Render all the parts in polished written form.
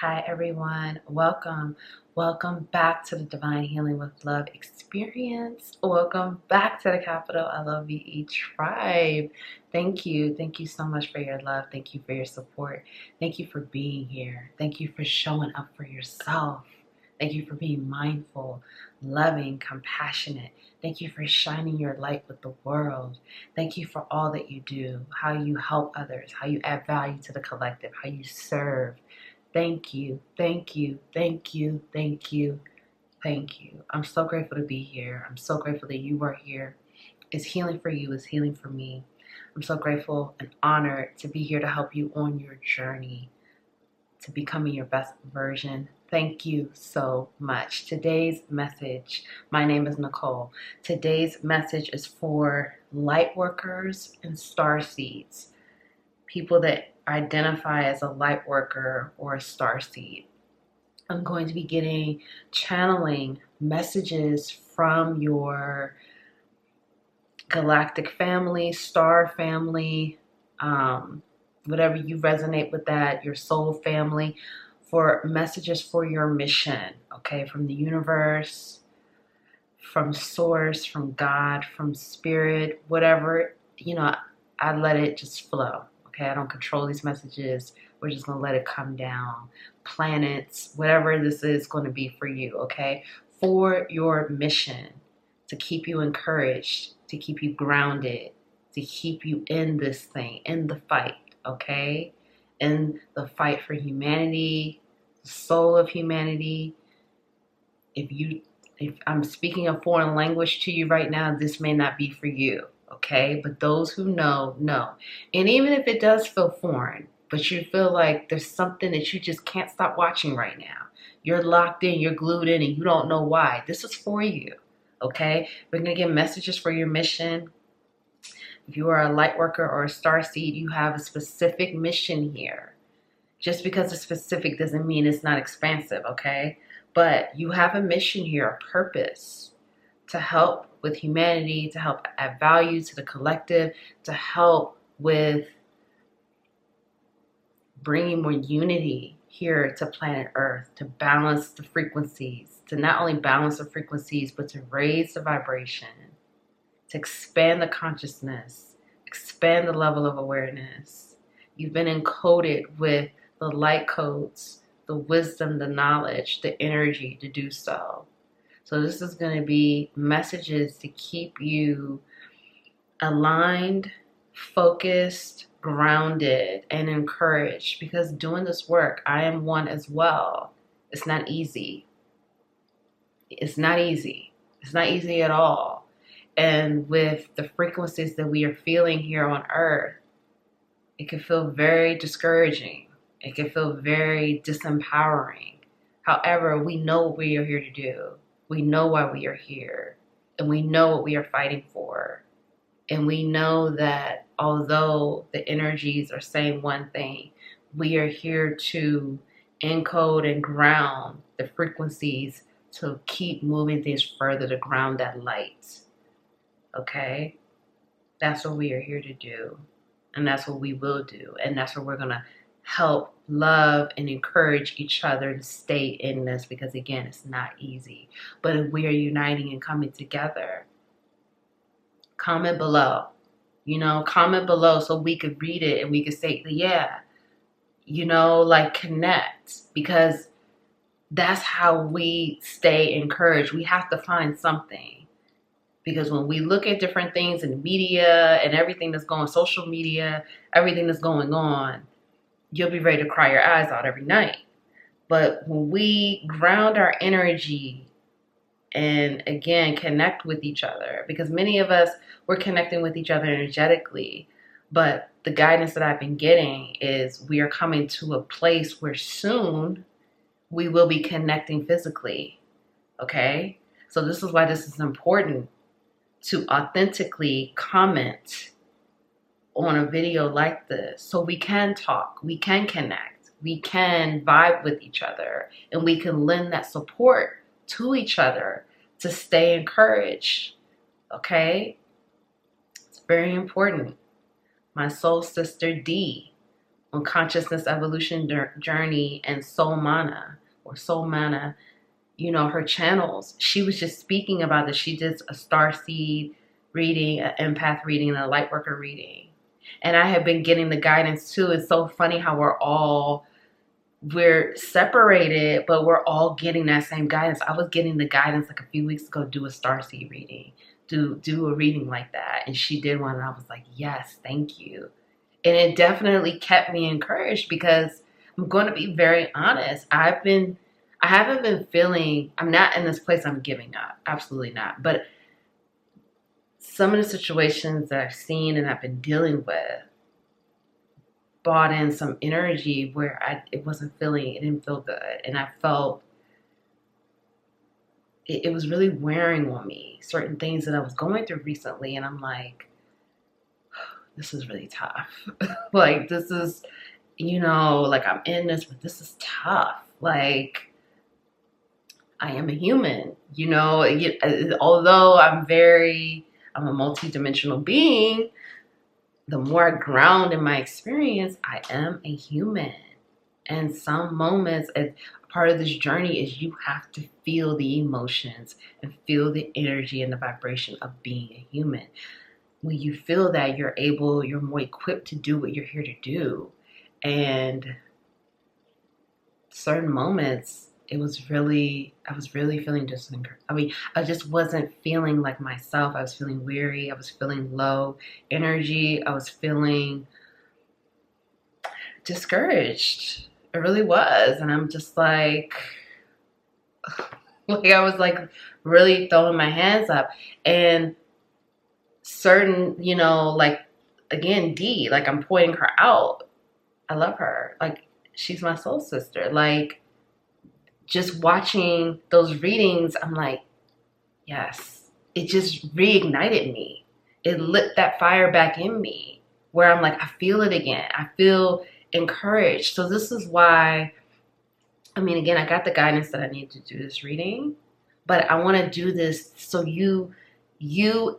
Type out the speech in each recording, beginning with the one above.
Hi everyone, welcome back to the Divine Healing with Love experience. Welcome back to the capital LOVE tribe. Thank you so much for your love. Thank you for your support. Thank you for being here. Thank you for showing up for yourself. Thank you for being mindful, loving, compassionate. Thank you for shining your light with the world. Thank you for all that you do, how you help others, how you add value to the collective, how you serve. Thank you. I'm so grateful to be here. I'm so grateful that you are here. It's healing for you, it's healing for me. I'm so grateful and honored to be here to help you on your journey to becoming your best version. Thank you so much. Today's message, my name is Nicole. Today's message is for lightworkers and starseeds, people that identify as a light worker or a starseed. I'm going to be channeling messages from your galactic family, star family, whatever you resonate with that, your soul family, for messages for your mission, okay, from the universe, from source, from God, from spirit, whatever, I let it just flow. Okay, I don't control these messages. We're just going to let it come down. Planets, whatever this is going to be for you, okay? For your mission, to keep you encouraged, to keep you grounded, to keep you in this thing, in the fight, okay? In the fight for humanity, the soul of humanity. If I'm speaking a foreign language to you right now, this may not be for you. Okay, but those who know. And even if it does feel foreign, but you feel like there's something that you just can't stop watching right now, you're locked in, you're glued in, and you don't know why, this is for you. Okay, we're going to get messages for your mission. If you are a light worker or a starseed, you have a specific mission here. Just because it's specific doesn't mean it's not expansive, okay? But you have a mission here, a purpose, to help with humanity, to help add value to the collective, to help with bringing more unity here to planet Earth, to balance the frequencies, to not only balance the frequencies, but to raise the vibration, to expand the consciousness, expand the level of awareness. You've been encoded with the light codes, the wisdom, the knowledge, the energy to do so. So this is going to be messages to keep you aligned, focused, grounded, and encouraged. Because doing this work, I am one as well. It's not easy. It's not easy. It's not easy at all. And with the frequencies that we are feeling here on Earth, it can feel very discouraging. It can feel very disempowering. However, we know what we are here to do. We know why we are here, and we know what we are fighting for. And we know that although the energies are saying one thing, we are here to encode and ground the frequencies to keep moving things further, to ground that light. Okay? That's what we are here to do. And that's what we will do. And that's what we're going to help love and encourage each other to stay in this, because again, it's not easy. But if we are uniting and coming together, comment below, comment below so we could read it and we could say, yeah, connect, because that's how we stay encouraged. We have to find something, because when we look at different things in the media and everything that's going, social media, everything that's going on, you'll be ready to cry your eyes out every night. But when we ground our energy and again connect with each other, because many of us, we're connecting with each other energetically, but the guidance that I've been getting is we are coming to a place where soon we will be connecting physically. Okay, so this is why this is important, to authentically comment on a video like this, so we can talk, we can connect, we can vibe with each other, and we can lend that support to each other to stay encouraged. Okay, it's very important. My soul sister D on consciousness evolution journey and soul mana or soul mana, you know, her channels. She was just speaking about this. She did a starseed reading, an empath reading, and a lightworker reading. And I have been getting the guidance too. It's so funny how we're separated, but we're all getting that same guidance. I was getting the guidance like a few weeks ago, do a starseed reading, do a reading like that. And she did one, and I was like, yes, thank you. And it definitely kept me encouraged, because I'm going to be very honest. I haven't been feeling, I'm not in this place I'm giving up. Absolutely not. But some of the situations that I've seen and I've been dealing with brought in some energy where it didn't feel good. And I felt it was really wearing on me, certain things that I was going through recently. And I'm like, this is really tough. Like, this is, you know, like I'm in this, but this is tough. Like, I am a human, you know, although I'm a multi-dimensional being, the more I ground in my experience, I am a human. And some moments, part of this journey is you have to feel the emotions and feel the energy and the vibration of being a human. When you feel that, you're more equipped to do what you're here to do. And certain moments, I was really feeling I just wasn't feeling like myself. I was feeling weary. I was feeling low energy. I was feeling discouraged. It really was. And I'm just like I was like really throwing my hands up. And certain, you know, like, again, D, like, I'm pointing her out. I love her. Like, she's my soul sister. Like, just watching those readings, I'm like, yes. It just reignited me. It lit that fire back in me where I'm like, I feel it again. I feel encouraged. So this is why, I mean, again, I got the guidance that I need to do this reading, but I want to do this so you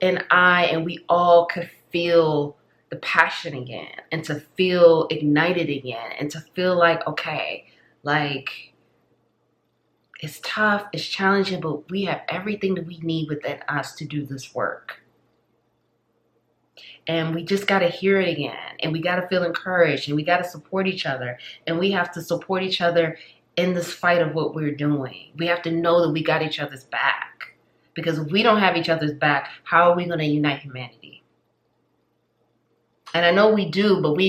and I and we all could feel the passion again, and to feel ignited again, and to feel like, okay, like, it's tough, it's challenging, but we have everything that we need within us to do this work. And we just got to hear it again. And we got to feel encouraged. And we got to support each other. And we have to support each other in this fight of what we're doing. We have to know that we got each other's back. Because if we don't have each other's back, how are we going to unite humanity? And I know we do, but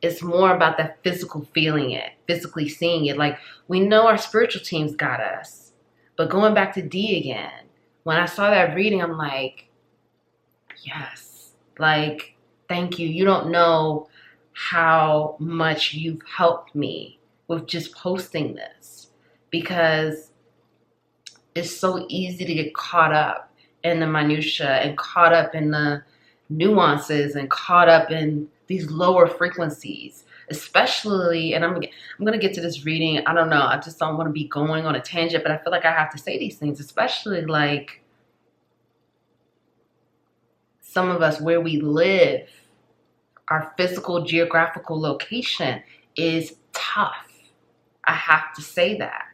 it's more about that physical feeling it, physically seeing it. Like, we know our spiritual teams got us. But going back to D again, when I saw that reading, I'm like, yes, like, thank you. You don't know how much you've helped me with just posting this, because it's so easy to get caught up in the minutia and caught up in the nuances and caught up in these lower frequencies, especially, and I'm going to get to this reading. I don't know. I just don't want to be going on a tangent, but I feel like I have to say these things, especially like some of us where we live, our physical geographical location is tough. I have to say that.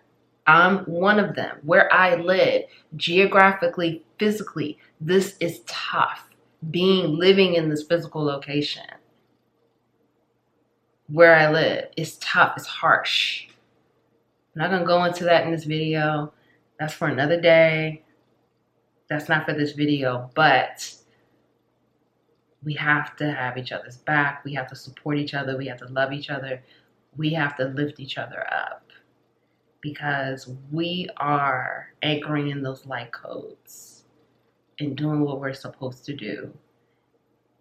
I'm one of them. Where I live, geographically, physically, this is tough. Living in this physical location where I live is tough. It's harsh. I'm not going to go into that in this video. That's for another day. That's not for this video. But we have to have each other's back. We have to support each other. We have to love each other. We have to lift each other up, because we are anchoring in those light codes and doing what we're supposed to do.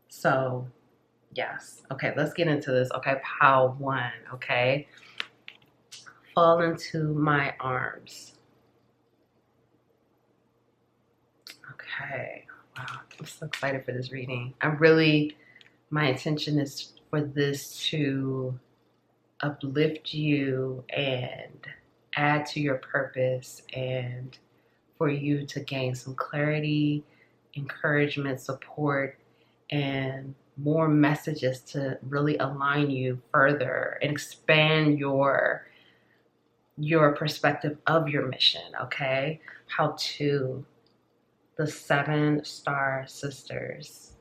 So, yes. Okay, let's get into this. Okay, pile one. Okay. Fall into my arms. Okay. Wow, I'm so excited for this reading. My intention is for this to uplift you and add to your purpose, and for you to gain some clarity, encouragement, support, and more messages to really align you further and expand your perspective of your mission, okay? How to the 7 star sisters.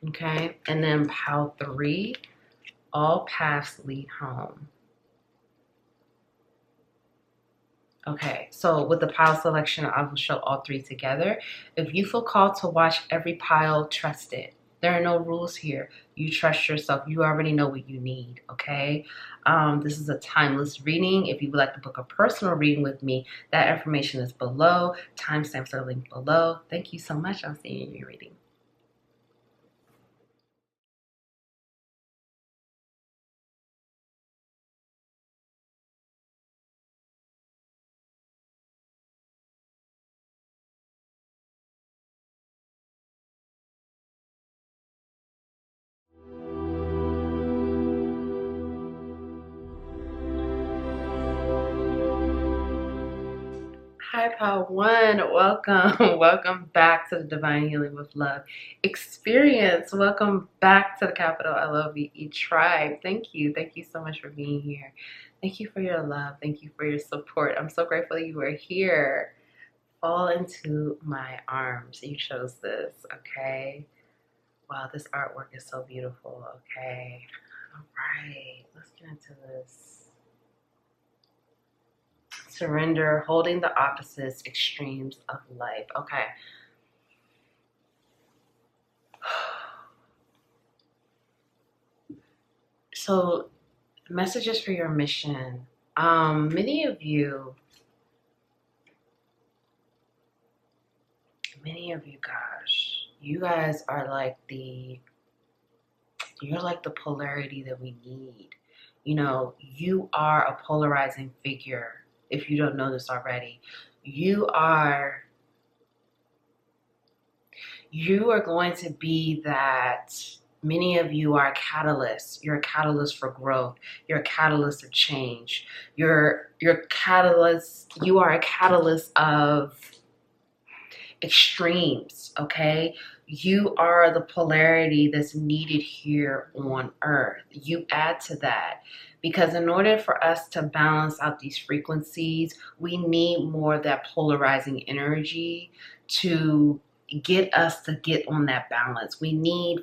Okay, and then pile 3, all paths lead home. Okay, so with the pile selection, I will show all 3 together. If you feel called to watch every pile, trust it. There are no rules here. You trust yourself. You already know what you need, okay? This is a timeless reading. If you would like to book a personal reading with me, that information is below. Timestamps are linked below. Thank you so much. I'll see you in your reading. Hi, Pile 1. Welcome. Welcome back to the Divine Healing with Love experience. Welcome back to the capital LOVE tribe. Thank you. Thank you so much for being here. Thank you for your love. Thank you for your support. I'm so grateful you are here. Fall into my arms. You chose this, okay? Wow, this artwork is so beautiful, okay? All right, let's get into this. Surrender, holding the opposites, extremes of life. Okay. So, messages for your mission. Many of you, gosh, you guys are like you're like the polarity that we need. You know, you are a polarizing figure. If you don't know this already, you are going to be that. Many of you are catalysts. You're a catalyst for growth. You're a catalyst of change. You're catalyst. You are a catalyst of extremes, okay? You are the polarity that's needed here on earth. You add to that, because in order for us to balance out these frequencies, we need more of that polarizing energy to get us to get on that balance. We need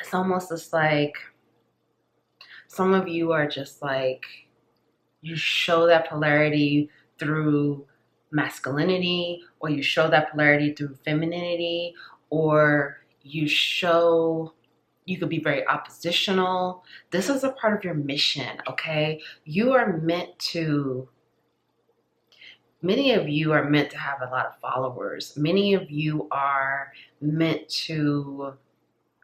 it's almost just like some of you are just like, you show that polarity through masculinity, or you show that polarity through femininity, or you could be very oppositional. This is a part of your mission, okay? Many of you are meant to have a lot of followers. Many of you are meant to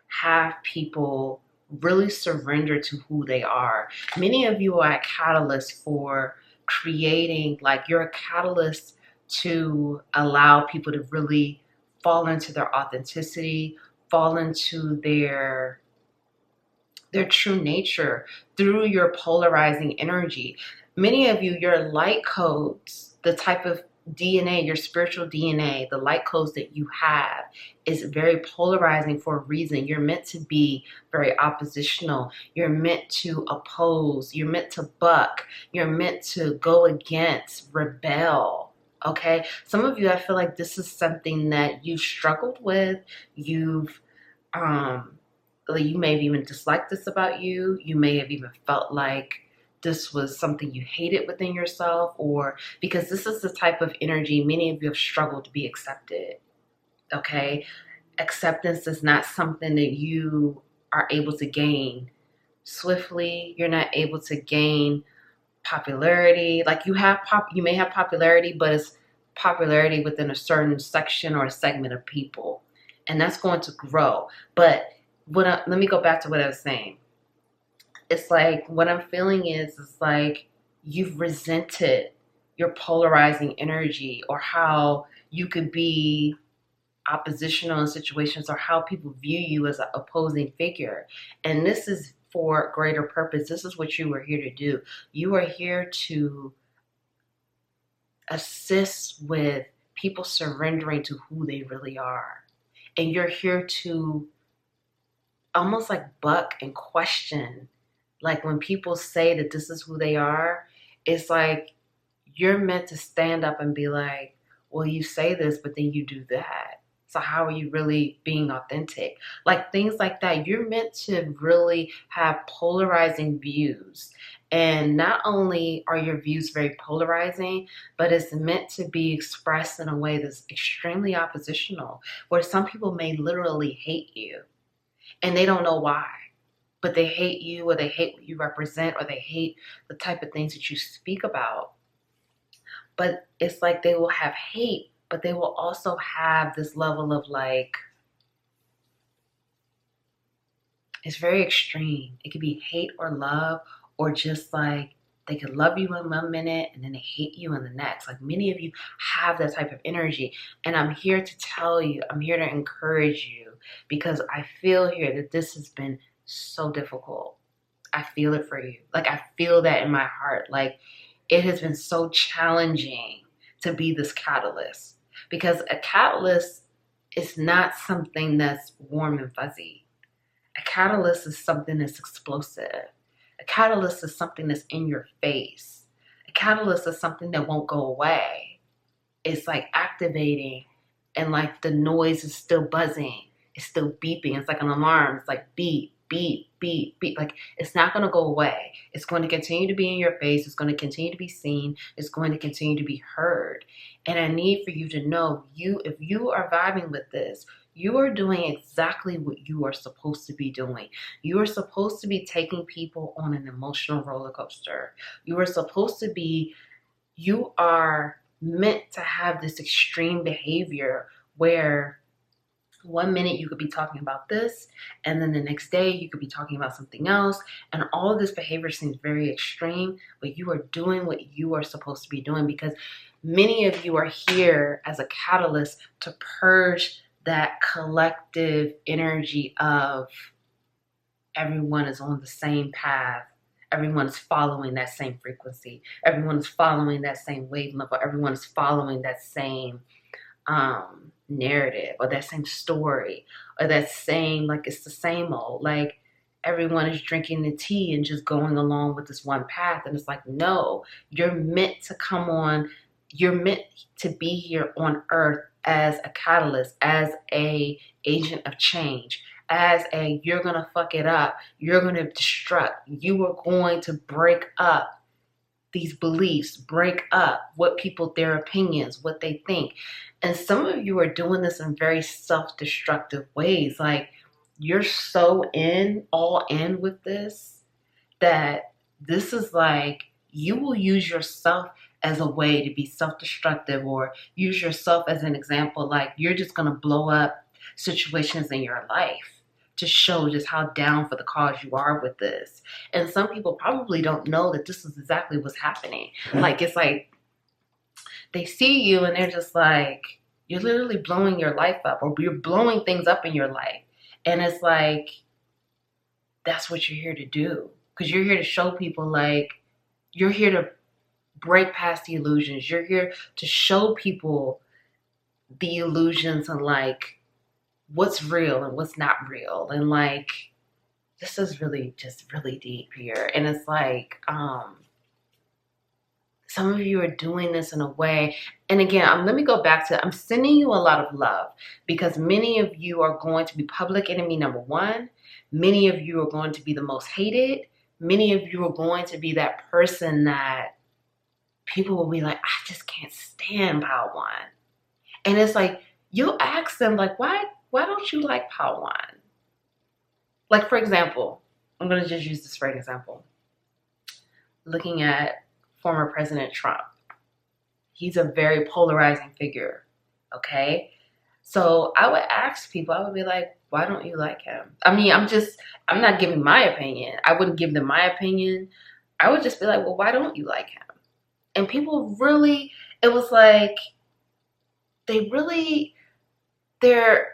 have people really surrender to who they are. Many of you are a catalyst for creating, like you're a catalyst to allow people to really fall into their authenticity, fall into their true nature through your polarizing energy. Many of you, your light codes, the type of DNA, your spiritual DNA, the light codes that you have is very polarizing for a reason. You're meant to be very oppositional. You're meant to oppose. You're meant to buck. You're meant to go against, rebel. Okay? Some of you, I feel like this is something that you struggled with. You may have even disliked this about you. You may have even felt like this was something you hated within yourself, or because this is the type of energy many of you have struggled to be accepted. Okay? Acceptance is not something that you are able to gain swiftly. You're not able to gain popularity. Like you may have popularity, but it's popularity within a certain section or a segment of people, and that's going to grow. But let me go back to what I was saying. It's like what I'm feeling is like you've resented your polarizing energy, or how you could be oppositional in situations, or how people view you as an opposing figure. And this is for greater purpose. This is what you are here to do. You are here to assist with people surrendering to who they really are. And you're here to almost like buck and question. Like when people say that this is who they are, it's like you're meant to stand up and be like, well, you say this, but then you do that. So how are you really being authentic? Like things like that. You're meant to really have polarizing views. And not only are your views very polarizing, but it's meant to be expressed in a way that's extremely oppositional, where some people may literally hate you and they don't know why. But they hate you, or they hate what you represent, or they hate the type of things that you speak about. But it's like they will have hate, but they will also have this level of like, it's very extreme. It could be hate or love, or just like they could love you in 1 minute and then they hate you in the next. Like many of you have that type of energy. And I'm here to tell you, I'm here to encourage you, because I feel here that this has been so difficult. I feel it for you. Like I feel that in my heart. Like it has been so challenging to be this catalyst, because a catalyst is not something that's warm and fuzzy. A catalyst is something that's explosive. A catalyst is something that's in your face. A catalyst is something that won't go away. It's like activating, and like the noise is still buzzing. It's still beeping. It's like an alarm. It's like beep, beep, beep, beep. Like it's not going to go away. It's going to continue to be in your face. It's going to continue to be seen. It's going to continue to be heard. And I need for you to know, if you are vibing with this, you are doing exactly what you are supposed to be doing. You are supposed to be taking people on an emotional roller coaster. You are meant to have this extreme behavior where 1 minute you could be talking about this, and then the next day you could be talking about something else, and all of this behavior seems very extreme, but you are doing what you are supposed to be doing, because many of you are here as a catalyst to purge that collective energy of everyone is on the same path. Everyone is following that same frequency. Everyone is following that same wavelength, or everyone is following that same narrative, or that same story, or that same, like it's the same old, like everyone is drinking the tea and just going along with this one path. And it's like, no, you're meant to come on, you're meant to be here on earth as a catalyst, as a agent of change, as a, you're gonna fuck it up, you're gonna destruct, you are going to break up these beliefs, break up what people, their opinions, what they think. And some of you are doing this in very self-destructive ways. Like you're so all in with this, that this is like, you will use yourself as a way to be self-destructive, or use yourself as an example. Like you're just going to blow up situations in your life to show just how down for the cause you are with this. And some people probably don't know that this is exactly what's happening. Like, it's like they see you and they're just like, you're literally blowing your life up, or you're blowing things up in your life. And it's like, that's what you're here to do. Because you're here to show people, like, you're here to break past the illusions. You're here to show people the illusions and like what's real and what's not real. And like, this is really just really deep here. And it's like, some of you are doing this in a way, and again, let me go back to, I'm sending you a lot of love, because many of you are going to be public enemy number one. Many of you are going to be the most hated. Many of you are going to be that person that people will be like, I just can't stand Pawan. And it's like, you'll ask them like, why don't you like Pawan? Like, for example, I'm going to just use this for an example. Looking at former President Trump. He's a very polarizing figure, okay? So I would ask people, I would be like, why don't you like him? I mean, I'm not giving my opinion. I wouldn't give them my opinion. I would just be like, well, why don't you like him? And people really, it was like, they really, their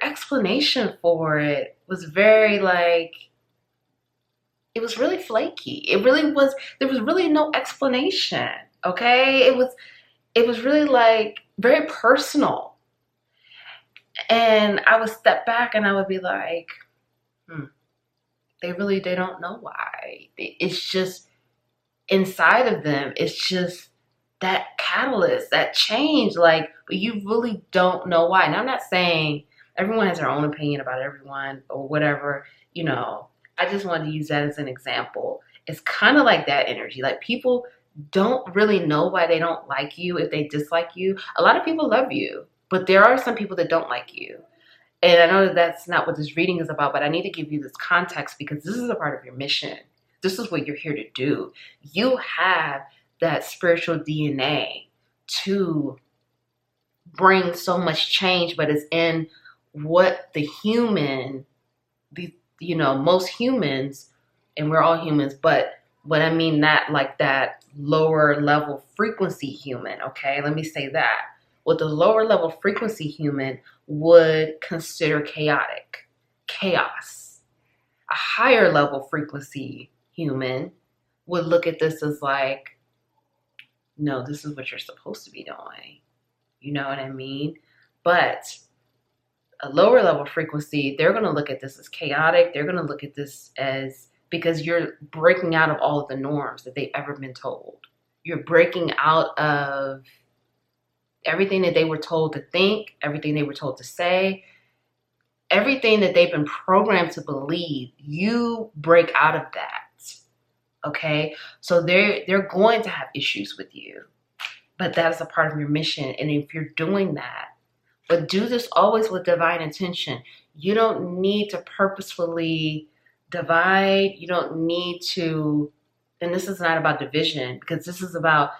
explanation for it was very like, it was really flaky. There was really no explanation, okay? it was really like very personal. And I would step back and I would be like, they don't know why. It's just inside of them. It's just that catalyst, that change, like, but you really don't know why. And I'm not saying everyone has their own opinion about everyone or whatever, I just wanted to use that as an example. It's kind of like that energy. Like, people don't really know why they don't like you, if they dislike you. A lot of people love you, but there are some people that don't like you. And I know that that's not what this reading is about, but I need to give you this context because this is a part of your mission. This is what you're here to do. You have that spiritual DNA to bring so much change, but it's in what most humans, and we're all humans, but what I mean, not like that lower level frequency human, okay? Let me say that. What the lower level frequency human would consider chaotic, chaos. A higher level frequency human would look at this as like, no, this is what you're supposed to be doing. You know what I mean? But a lower level frequency, they're going to look at this as chaotic. They're going to look at this as, because you're breaking out of all of the norms that they've ever been told. You're breaking out of everything that they were told to think, everything they were told to say, everything that they've been programmed to believe. You break out of that, okay? So they're going to have issues with you, but that is a part of your mission. And if you're doing that, but do this always with divine intention. You don't need to purposefully divide. You don't need to, and this is not about division, because this is about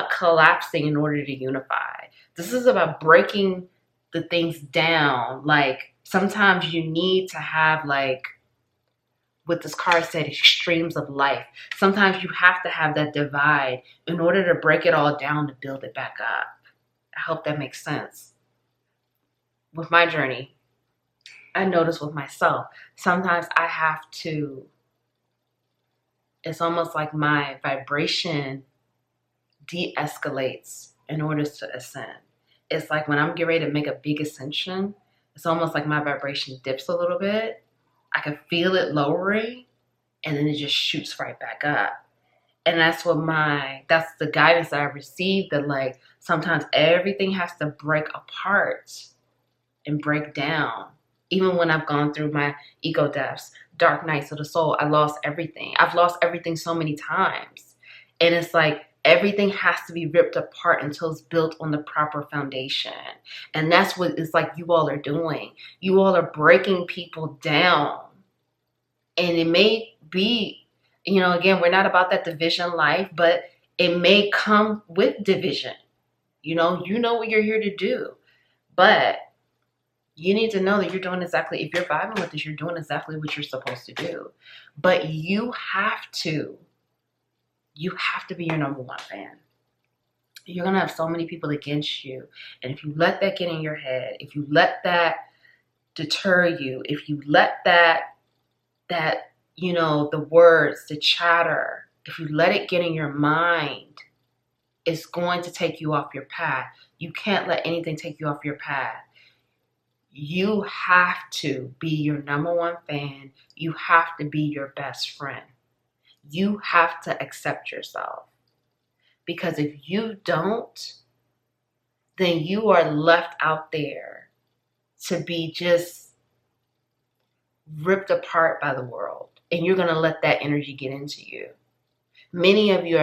collapsing in order to unify. This is about breaking the things down. Like, sometimes you need to have, like, what this card said, extremes of life. Sometimes you have to have that divide in order to break it all down to build it back up. I hope that makes sense. With my journey, I notice with myself, sometimes I have to, it's almost like my vibration de-escalates in order to ascend. It's like when I'm getting ready to make a big ascension, it's almost like my vibration dips a little bit. I can feel it lowering, and then it just shoots right back up. And that's the guidance that I received, that like sometimes everything has to break apart and break down. Even when I've gone through my ego deaths, dark nights of the soul, I lost everything. I've lost everything so many times. And it's like everything has to be ripped apart until it's built on the proper foundation. And that's what it's like you all are doing. You all are breaking people down. And it may be, again, we're not about that division life, but it may come with division. You know what you're here to do. But you need to know that you're doing exactly, if you're vibing with this, you're doing exactly what you're supposed to do. But you have to be your number one fan. You're going to have so many people against you. And if you let that get in your head, if you let that deter you, if you let that, the words, the chatter, if you let it get in your mind, it's going to take you off your path. You can't let anything take you off your path. You have to be your number one fan. You have to be your best friend. You have to accept yourself. Because if you don't, then you are left out there to be just ripped apart by the world. And you're going to let that energy get into you. Many of you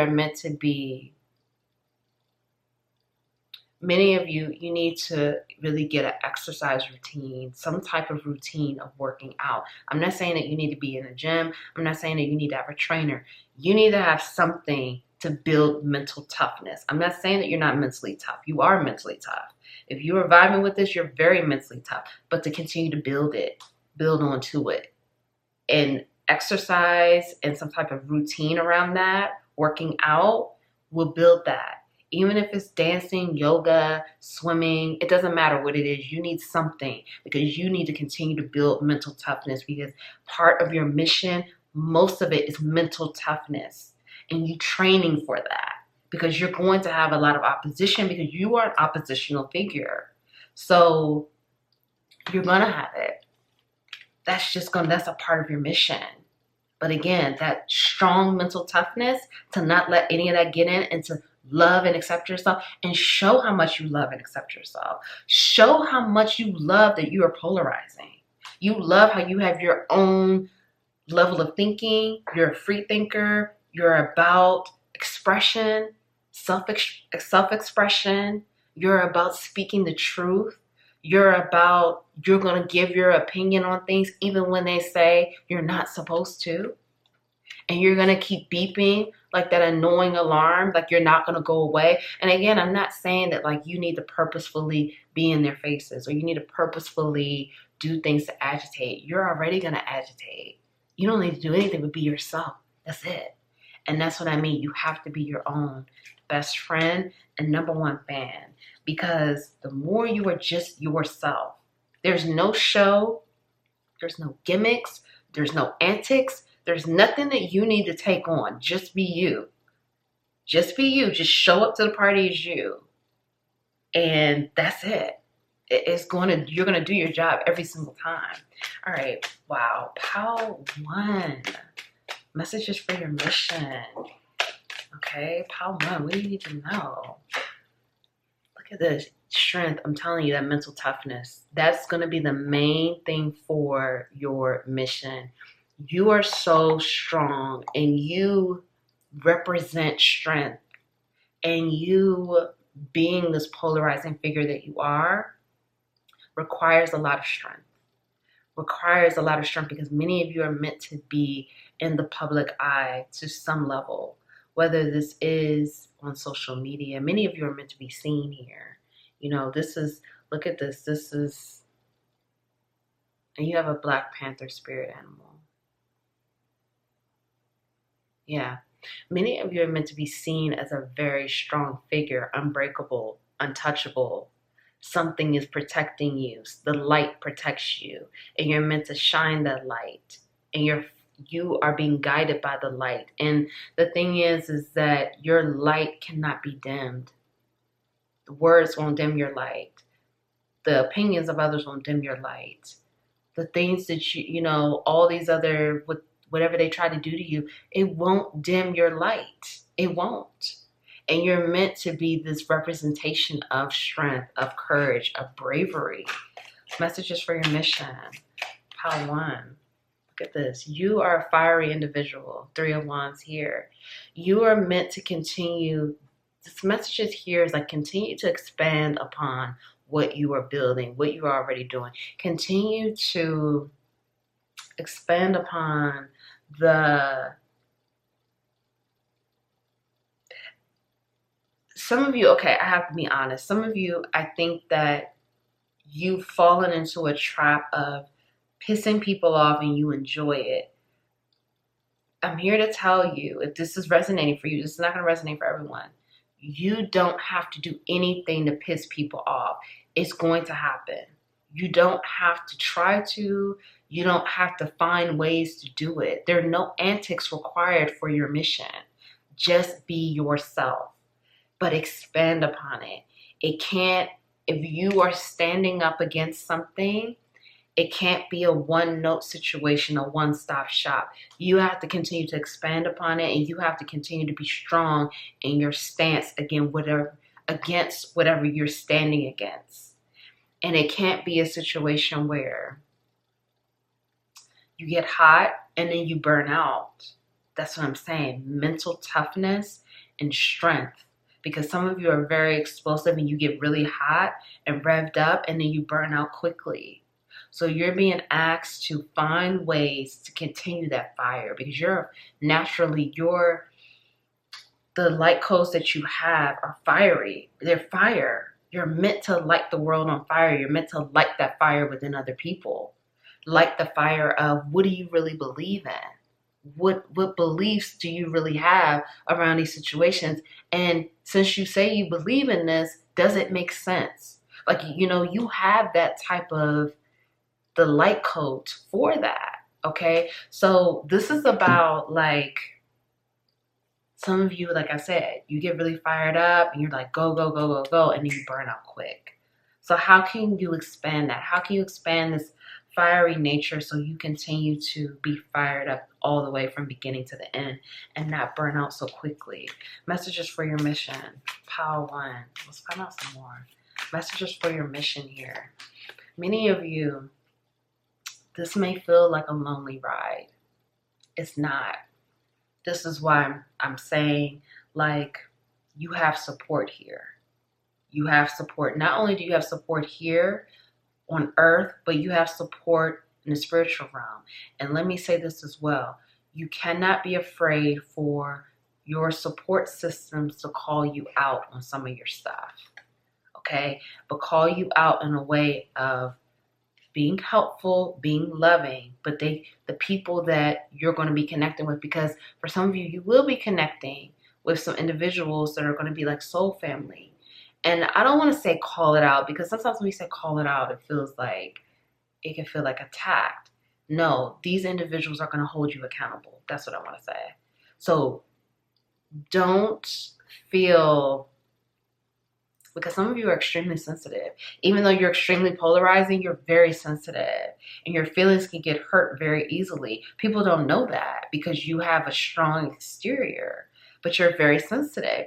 you need to really get an exercise routine, some type of routine of working out. I'm not saying that you need to be in a gym. I'm not saying that you need to have a trainer. You need to have something to build mental toughness. I'm not saying that you're not mentally tough. You are mentally tough. If you are vibing with this, you're very mentally tough. But to continue to build onto it. And exercise and some type of routine around that, working out, will build that. Even if it's dancing, yoga, swimming, it doesn't matter what it is. You need something, because you need to continue to build mental toughness, because part of your mission, most of it is mental toughness, and you training for that, because you're going to have a lot of opposition because you are an oppositional figure. So you're going to have it. That's a part of your mission. But again, that strong mental toughness to not let any of that get in and to love and accept yourself and show how much you love and accept yourself. Show how much you love that you are polarizing. You love how you have your own level of thinking. You're a free thinker. You're about expression, self-expression. You're about speaking the truth. You're going to give your opinion on things even when they say you're not supposed to. And you're going to keep beeping like that annoying alarm, like you're not going to go away. And again, I'm not saying that like you need to purposefully be in their faces or you need to purposefully do things to agitate. You're already going to agitate. You don't need to do anything but be yourself. That's it. And that's what I mean. You have to be your own best friend and number one fan. Because the more you are just yourself, there's no show, there's no gimmicks, there's no antics, there's nothing that you need to take on. Just be you. Just be you. Just show up to the party as you. And that's it. You're going to do your job every single time. All right. Wow. Pile 1. Messages for your mission. Okay. Pile 1. What do you need to know? Look at this. Strength. I'm telling you, that mental toughness. That's going to be the main thing for your mission. You are so strong and you represent strength. And you being this polarizing figure that you are requires a lot of strength. Requires a lot of strength because many of you are meant to be in the public eye to some level. Whether this is on social media, many of you are meant to be seen here. You know, look at this. And you have a Black Panther spirit animal. Yeah. Many of you are meant to be seen as a very strong figure, unbreakable, untouchable. Something is protecting you. The light protects you. And you're meant to shine that light. And you are being guided by the light. And the thing is that your light cannot be dimmed. The words won't dim your light. The opinions of others won't dim your light. The things that you know, all these other, whatever they try to do to you, it won't dim your light. It won't. And you're meant to be this representation of strength, of courage, of bravery. Messages for your mission. Pile 1. Look at this. You are a fiery individual. 3 of Wands here. You are meant to continue. This message here is like continue to expand upon what you are building, what you are already doing. Continue to expand upon some of you, okay, I have to be honest. Some of you, I think that you've fallen into a trap of pissing people off and you enjoy it. I'm here to tell you, if this is resonating for you, this is not going to resonate for everyone. You don't have to do anything to piss people off. It's going to happen. You don't have to try to. You don't have to find ways to do it. There are no antics required for your mission. Just be yourself, but expand upon it. It can't, if you are standing up against something, it can't be a one-note situation, a one-stop shop. You have to continue to expand upon it, and you have to continue to be strong in your stance against whatever you're standing against. And it can't be a situation where you get hot and then you burn out. That's what I'm saying. Mental toughness and strength. Because some of you are very explosive and you get really hot and revved up and then you burn out quickly. So you're being asked to find ways to continue that fire because the light codes that you have are fiery. They're fire. You're meant to light the world on fire. You're meant to light that fire within other people. Light the fire of what do you really believe in? What beliefs do you really have around these situations? And since you say you believe in this, does it make sense? Like, you know, you have that type of the light codes for that. Okay. So this is about like Some of you, like I said, you get really fired up and you're like, go, go, go, go, go, and then you burn out quick. So how can you expand that? How can you expand this fiery nature so you continue to be fired up all the way from beginning to the end and not burn out so quickly? Messages for your mission. Power 1. Let's find out some more. Messages for your mission here. Many of you, this may feel like a lonely ride. It's not. This is why I'm saying, like, you have support here. You have support. Not only do you have support here on earth, but you have support in the spiritual realm. And let me say this as well. You cannot be afraid for your support systems to call you out on some of your stuff. Okay? But call you out in a way of being helpful, being loving, but the people that you're going to be connecting with, because for some of you, you will be connecting with some individuals that are going to be like soul family. And I don't want to say call it out, because sometimes when we say call it out, it can feel like attacked. No, these individuals are going to hold you accountable. That's what I want to say. So don't feel, because some of you are extremely sensitive. Even though you're extremely polarizing, you're very sensitive. And your feelings can get hurt very easily. People don't know that because you have a strong exterior. But you're very sensitive.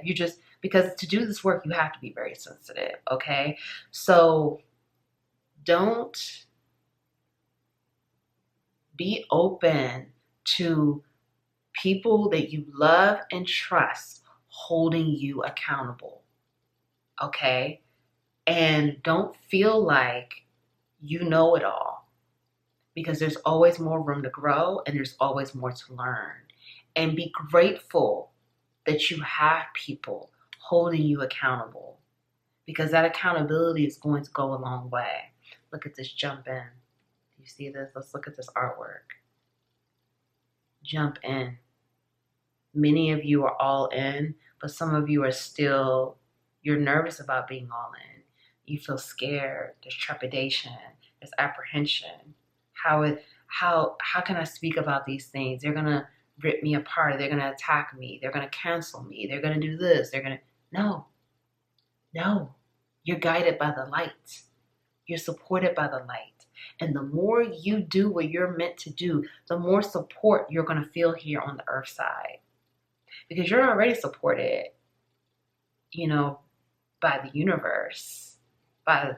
Because to do this work, you have to be very sensitive, okay? So don't be open to people that you love and trust holding you accountable. Okay? And don't feel like you know it all, because there's always more room to grow and there's always more to learn. And be grateful that you have people holding you accountable, because that accountability is going to go a long way. Look at this jump in. Do you see this? Let's look at this artwork. Jump in. Many of you are all in, but some of you are still, you're nervous about being all in. You feel scared. There's trepidation. There's apprehension. How can I speak about these things? They're going to rip me apart. They're going to attack me. They're going to cancel me. They're going to do this. No. You're guided by the light. You're supported by the light. And the more you do what you're meant to do, the more support you're going to feel here on the earth side. Because you're already supported, by the universe, by,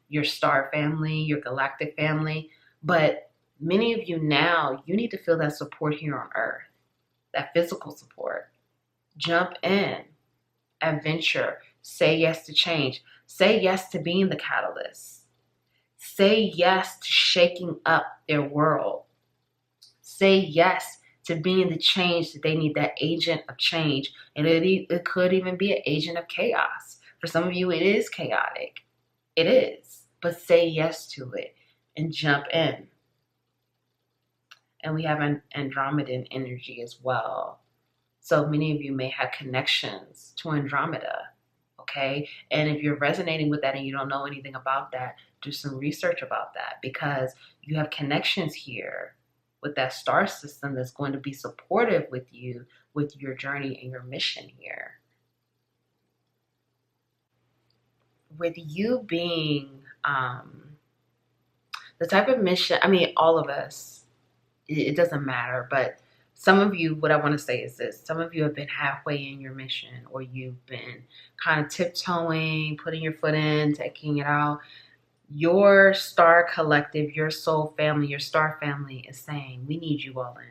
your star family, your galactic family. But many of you now, you need to feel that support here on earth, that physical support. Jump in, adventure, say yes to change, say yes to being the catalyst, say yes to shaking up their world, say yes to being the change that they need, that agent of change. And it could even be an agent of chaos. For some of you, it is chaotic. It is. But say yes to it and jump in. And we have an Andromedan energy as well. So many of you may have connections to Andromeda, okay? And if you're resonating with that and you don't know anything about that, do some research about that, because you have connections here with that star system that's going to be supportive with you, with your journey and your mission here. With you being the type of mission, all of us, it doesn't matter, but some of you, what I want to say is this. Some of you have been halfway in your mission, or you've been kind of tiptoeing, putting your foot in, taking it out. Your star collective, your soul family, your star family is saying, we need you all in.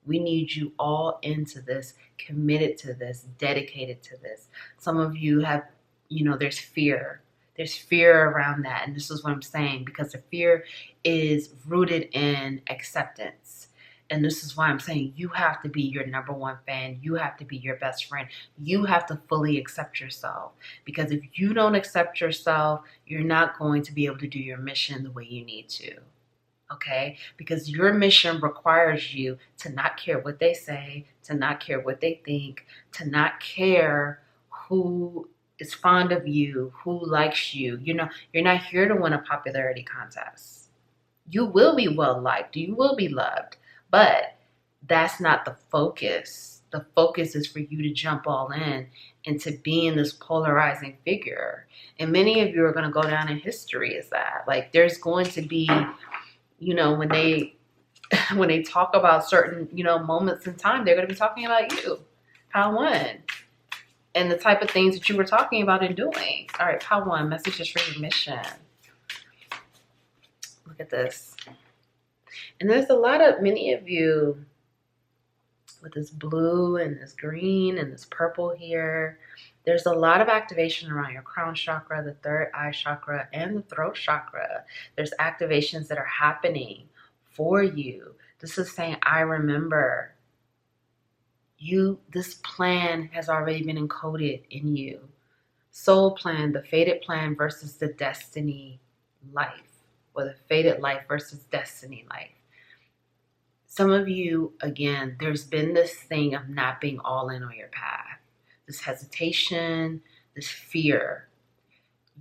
We need you all into this, committed to this, dedicated to this. Some of you have, there's fear. There's fear around that. And this is what I'm saying, because the fear is rooted in acceptance. And this is why I'm saying you have to be your number one fan. You have to be your best friend. You have to fully accept yourself. Because if you don't accept yourself, you're not going to be able to do your mission the way you need to. Okay? Because your mission requires you to not care what they say, to not care what they think, to not care who is fond of you, who likes you. You're not here to win a popularity contest. You will be well liked. You will be loved. But that's not the focus. the focus is for you to jump all in and to be in this polarizing figure. And many of you are going to go down in history as that. Like, there's going to be, you know, when they talk about certain, you know, moments in time, they're going to be talking about you, Pile 1, and the type of things that you were talking about and doing. All right, Pile 1, messages for your mission. Look at this. And there's many of you with this blue and this green and this purple here. There's a lot of activation around your crown chakra, the third eye chakra, and the throat chakra. There's activations that are happening for you. This is saying, I remember you. This plan has already been encoded in you. Soul plan, the fated plan versus the destiny life, or the fated life versus destiny life. Some of you, again, there's been this thing of not being all in on your path. This hesitation, this fear.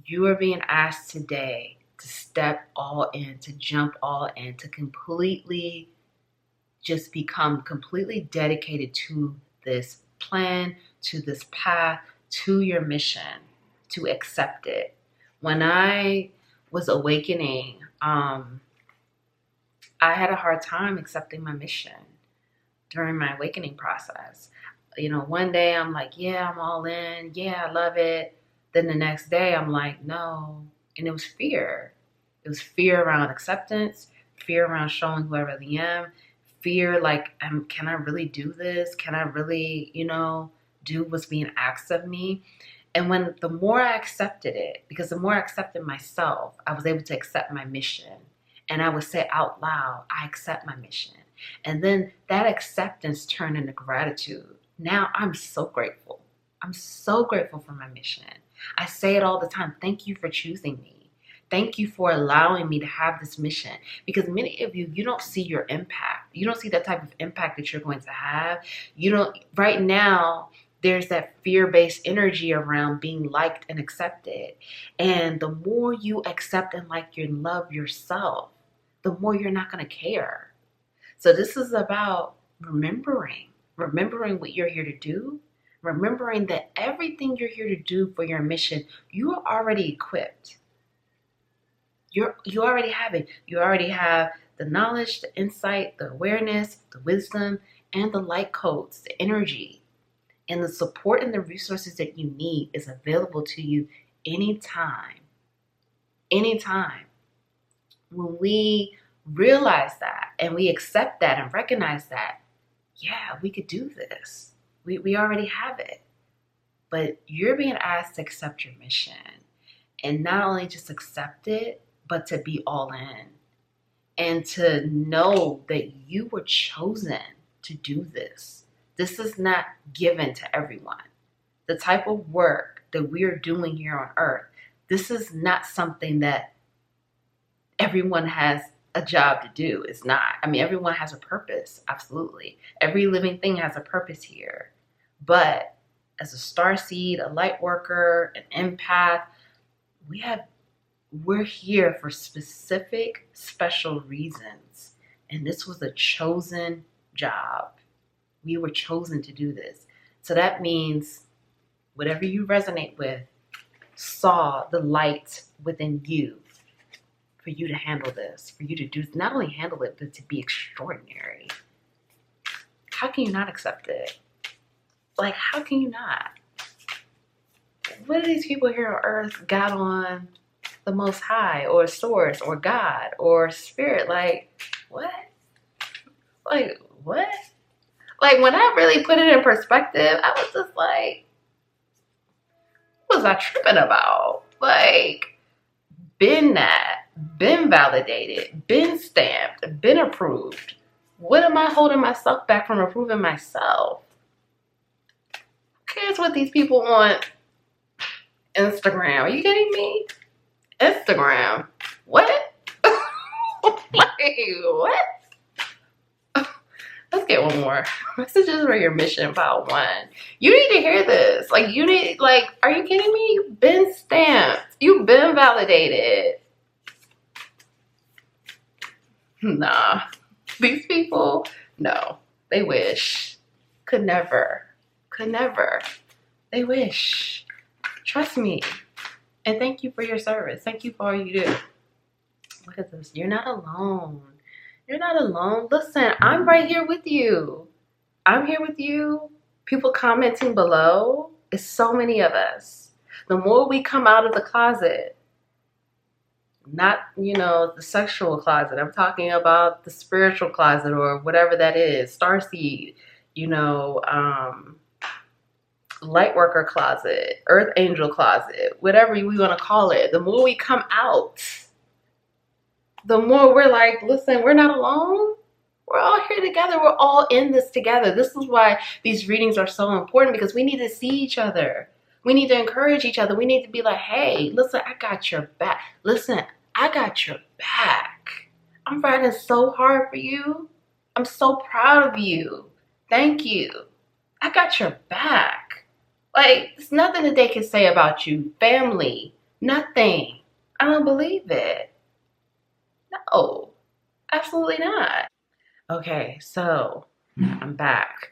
You are being asked today to step all in, to jump all in, to completely just become completely dedicated to this plan, to this path, to your mission, to accept it. When I was awakening, I had a hard time accepting my mission during my awakening process. You know, one day I'm like, yeah, I'm all in. Yeah, I love it. Then the next day I'm like, no. And it was fear. It was fear around acceptance, fear around showing who I really am, fear like, can I really do this? Can I really, you know, do what's being asked of me? And the more I accepted it, because the more I accepted myself, I was able to accept my mission. And I would say out loud, I accept my mission. And then that acceptance turned into gratitude. Now I'm so grateful. I'm so grateful for my mission. I say it all the time. Thank you for choosing me. Thank you for allowing me to have this mission. Because many of you, you don't see your impact. You don't see that type of impact that you're going to have. You don't, right now, there's that fear-based energy around being liked and accepted. And the more you accept and like and love yourself, the more you're not going to care. So this is about remembering what you're here to do, remembering that everything you're here to do for your mission, you are already equipped. You already have it. You already have the knowledge, the insight, the awareness, the wisdom, and the light codes, the energy, and the support and the resources that you need is available to you anytime. Anytime. When we realize that and we accept that and recognize that, yeah, we could do this. We already have it. But you're being asked to accept your mission, and not only just accept it, but to be all in and to know that you were chosen to do this. This is not given to everyone. The type of work that we are doing here on earth, this is not something that everyone has a job to do. It's not. I mean, everyone has a purpose. Absolutely. Every living thing has a purpose here. But as a starseed, a light worker, an empath, we're here for specific, special reasons. And this was a chosen job. We were chosen to do this. So that means whatever you resonate with, saw the light within you for you to handle this, for you to do, not only handle it, but to be extraordinary. How can you not accept it? Like, how can you not? What do these people here on earth got on the Most High or Source or God or Spirit? Like, what? Like, what? Like, when I really put it in perspective, I was just like, what was I tripping about? Like, been that, been validated, been stamped, been approved. What am I holding myself back from approving myself? Who cares what these people want? Instagram. Are you kidding me? Instagram. What? Like, what? Let's get one more. Messages for your mission, Pile 1. You need to hear this. Like, you need, like, are you kidding me? You've been stamped. You've been validated. Nah. These people, no. They wish. Could never. Could never. They wish. Trust me. And thank you for your service. Thank you for all you do. Look at this. You're not alone. You're not alone. Listen, I'm right here with you. I'm here with you. People commenting below. It's so many of us. The more we come out of the closet, not, the sexual closet. I'm talking about the spiritual closet or whatever that is. Starseed, Lightworker closet, Earth Angel closet, whatever we want to call it. The more we come out, the more we're like, listen, we're not alone. We're all here together. We're all in this together. This is why these readings are so important, because we need to see each other. We need to encourage each other. We need to be like, hey, listen, I got your back. Listen, I got your back. I'm fighting so hard for you. I'm so proud of you. Thank you. I got your back. Like, there's nothing that they can say about you. Family, nothing. I don't believe it. No, absolutely not. Okay, so I'm back.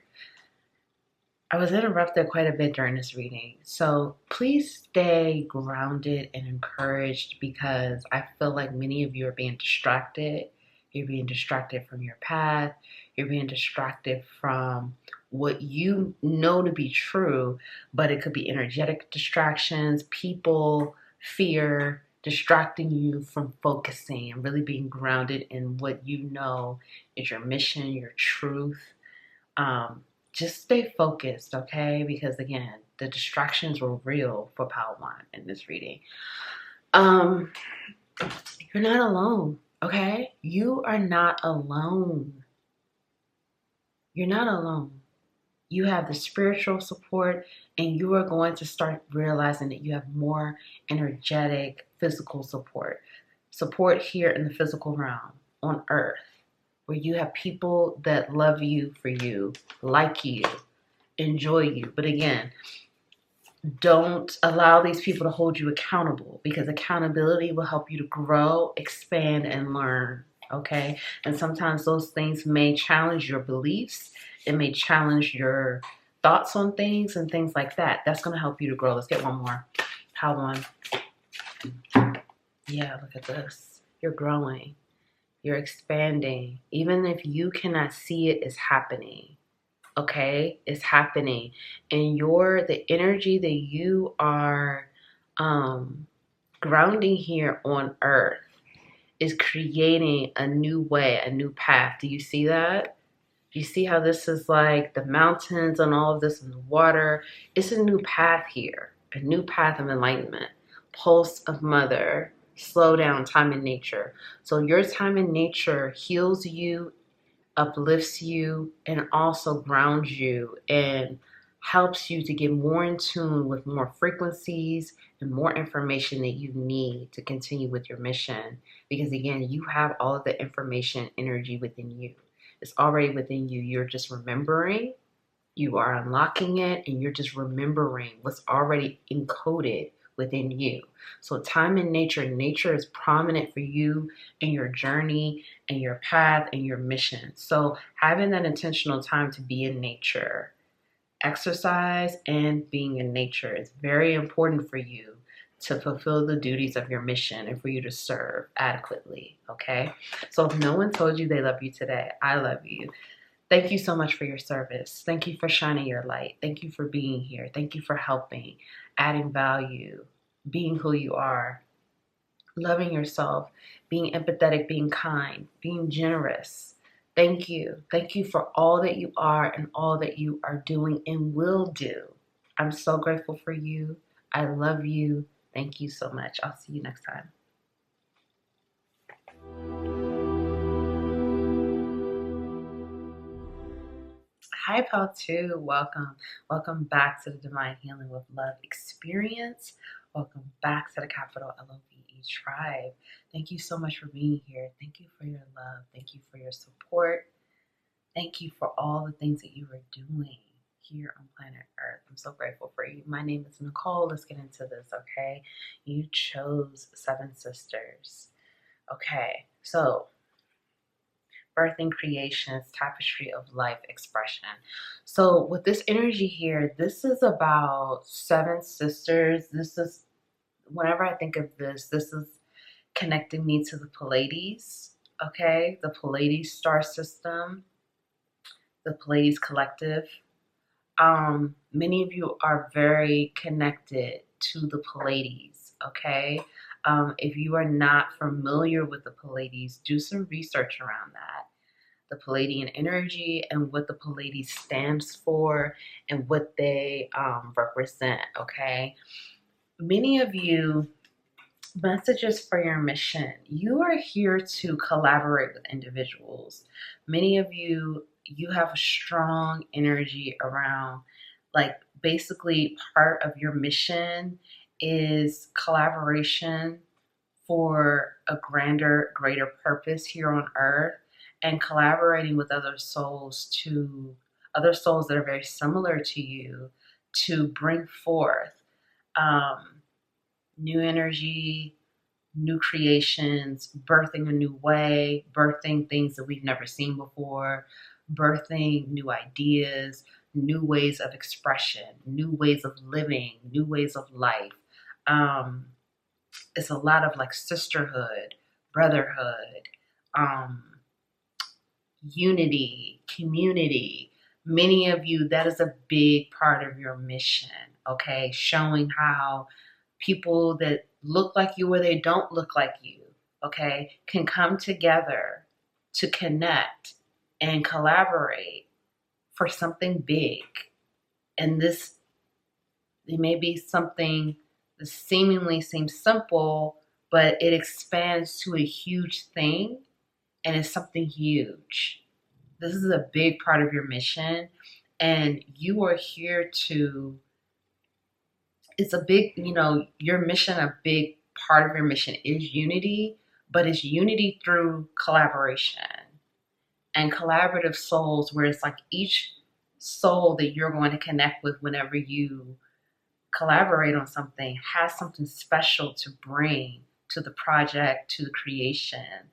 I was interrupted quite a bit during this reading, so please stay grounded and encouraged, because I feel like many of you are being distracted. You're being distracted from your path. You're being distracted from what you know to be true, but it could be energetic distractions, people, fear, distracting you from focusing and really being grounded in what you know is your mission, your truth. Just stay focused, okay? Because again, the distractions were real for Padawan in this reading. You're not alone, okay? You are not alone. You're not alone. You have the spiritual support, and you are going to start realizing that you have more energetic physical support here in the physical realm on earth, where you have people that love you for you, like you, enjoy you. But again, don't allow these people to hold you accountable, because accountability will help you to grow, expand, and learn, okay? And sometimes those things may challenge your beliefs. It may challenge your thoughts on things and things like that. That's going to help you to grow. Let's get one more. How one? Yeah, look at this. You're growing. You're expanding. Even if you cannot see it, it's happening. Okay? It's happening. And the energy that you are grounding here on earth is creating a new way, a new path. Do you see that? Do you see how this is like the mountains and all of this and the water? It's a new path here, a new path of enlightenment. Pulse of mother, slow down, time in nature. So your time in nature heals you, uplifts you, and also grounds you and helps you to get more in tune with more frequencies and more information that you need to continue with your mission. Because again, you have all of the information, energy within you. It's already within you. You're just remembering, you are unlocking it, and you're just remembering what's already encoded within you. So time in nature is prominent for you in your journey and your path and your mission. So having that intentional time to be in nature, exercise and being in nature is very important for you to fulfill the duties of your mission and for you to serve adequately, okay? So if no one told you they love you today, I love you. Thank you so much for your service. Thank you for shining your light. Thank you for being here. Thank you for helping, adding value, being who you are, loving yourself, being empathetic, being kind, being generous. Thank you. Thank you for all that you are and all that you are doing and will do. I'm so grateful for you. I love you. Thank you so much. I'll see you next time. Hi, Pal 2. Welcome. Welcome back to the Divine Healing with Love experience. Welcome back to the capital LOVE tribe. Thank you so much for being here. Thank you for your love. Thank you for your support. Thank you for all the things that you are doing here on planet Earth. I'm so grateful for you. My name is Nicole. Let's get into this, okay? You chose 7 sisters. Okay, so birthing creations, tapestry of life expression. So with this energy here, this is about seven sisters. This is, whenever I think of this is connecting me to the Pleiades, okay? The Pleiades star system, the Pleiades collective. Many of you are very connected to the Pleiades, okay? If you are not familiar with the Pleiades, do some research around that. The Palladian energy and what the Pleiades stands for and what they represent, okay? Many of you, messages for your mission. You are here to collaborate with individuals. Many of you, you have a strong energy around, like, basically part of your mission is collaboration for a grander, greater purpose here on earth, and collaborating with other souls that are very similar to you to bring forth new energy, new creations, birthing a new way, birthing things that we've never seen before, birthing new ideas, new ways of expression, new ways of living, new ways of life. It's a lot of like sisterhood, brotherhood, um, unity, community. Many of you, that is a big part of your mission, okay? Showing how people that look like you or they don't look like you, okay, can come together to connect and collaborate for something big. And this, it may be something that seemingly seems simple, but it expands to a huge thing, and it's something huge. This is a big part of your mission, and you are here to, it's a big, your mission, a big part of your mission is unity, but it's unity through collaboration and collaborative souls, where it's like each soul that you're going to connect with whenever you collaborate on something has something special to bring to the project, to the creation,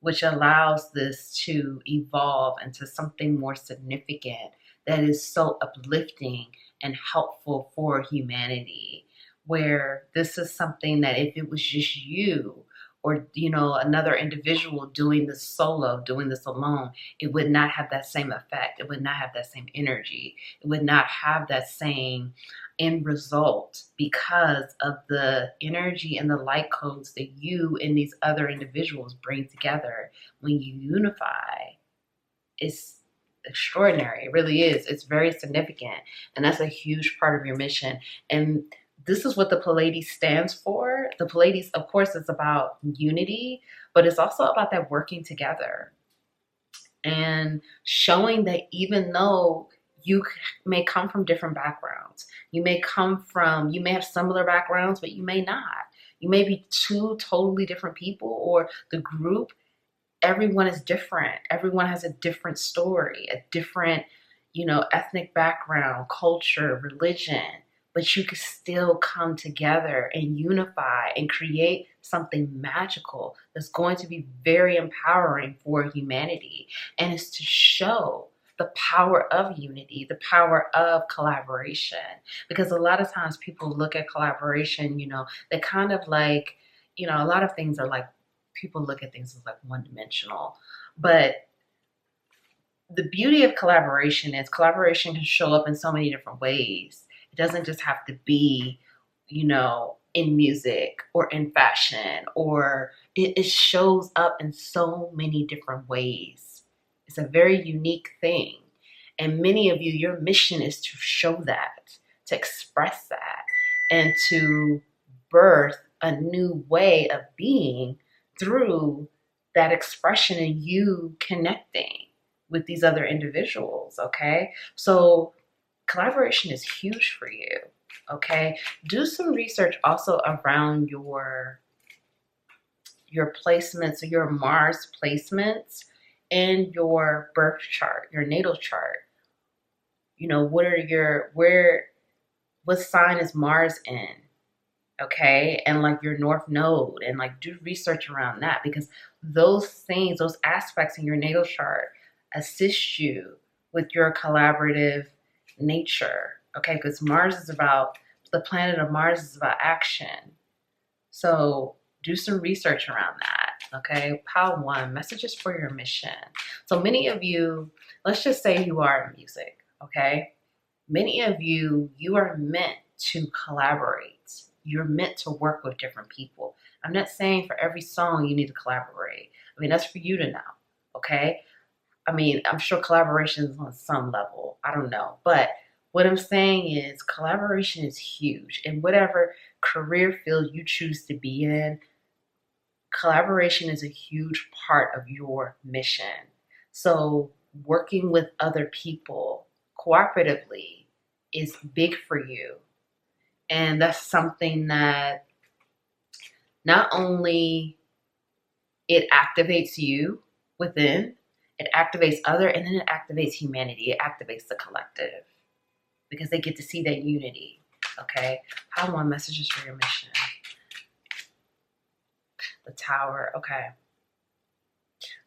which allows this to evolve into something more significant that is so uplifting and helpful for humanity. Where this is something that if it was just you or another individual doing this solo, doing this alone, it would not have that same effect. It would not have that same energy. It would not have that same end result because of the energy and the light codes that you and these other individuals bring together. When you unify, it's extraordinary. It really is. It's very significant. And that's a huge part of your mission. And this is what the Pleiades stands for. The Pleiades, of course, is about unity, but it's also about that working together and showing that even though you may come from different backgrounds, you may have similar backgrounds, but you may not. You may be two totally different people, or the group, everyone is different. Everyone has a different story, a different, ethnic background, culture, religion, but you can still come together and unify and create something magical that's going to be very empowering for humanity. And it's to show the power of unity, the power of collaboration. Because a lot of times people look at collaboration, they kind of like, a lot of things are like, people look at things as like one-dimensional. But the beauty of collaboration is collaboration can show up in so many different ways. It doesn't just have to be, in music or in fashion, or it shows up in so many different ways. It's a very unique thing. And many of you, your mission is to show that, to express that, and to birth a new way of being through that expression and you connecting with these other individuals, okay? So collaboration is huge for you, okay? Do some research also around your placements, or your Mars placements in your birth chart, your natal chart. What sign is Mars in? okay? And like your North Node, and like do research around that, because those things, those aspects in your natal chart assist you with your collaborative nature, okay? Because the planet of Mars is about action. So do some research around that, okay? Pile 1, messages for your mission. So many of you, let's just say you are in music, okay? Many of you are meant to collaborate. You're meant to work with different people. I'm not saying for every song you need to collaborate. I mean, that's for you to know, okay? I mean, I'm sure collaboration is on some level. I don't know. But what I'm saying is collaboration is huge. In whatever career field you choose to be in, collaboration is a huge part of your mission. So working with other people cooperatively is big for you. And that's something that not only it activates you within, it activates other, and then it activates humanity. It activates the collective because they get to see that unity. Okay. How 1 messages for your mission. The Tower. Okay.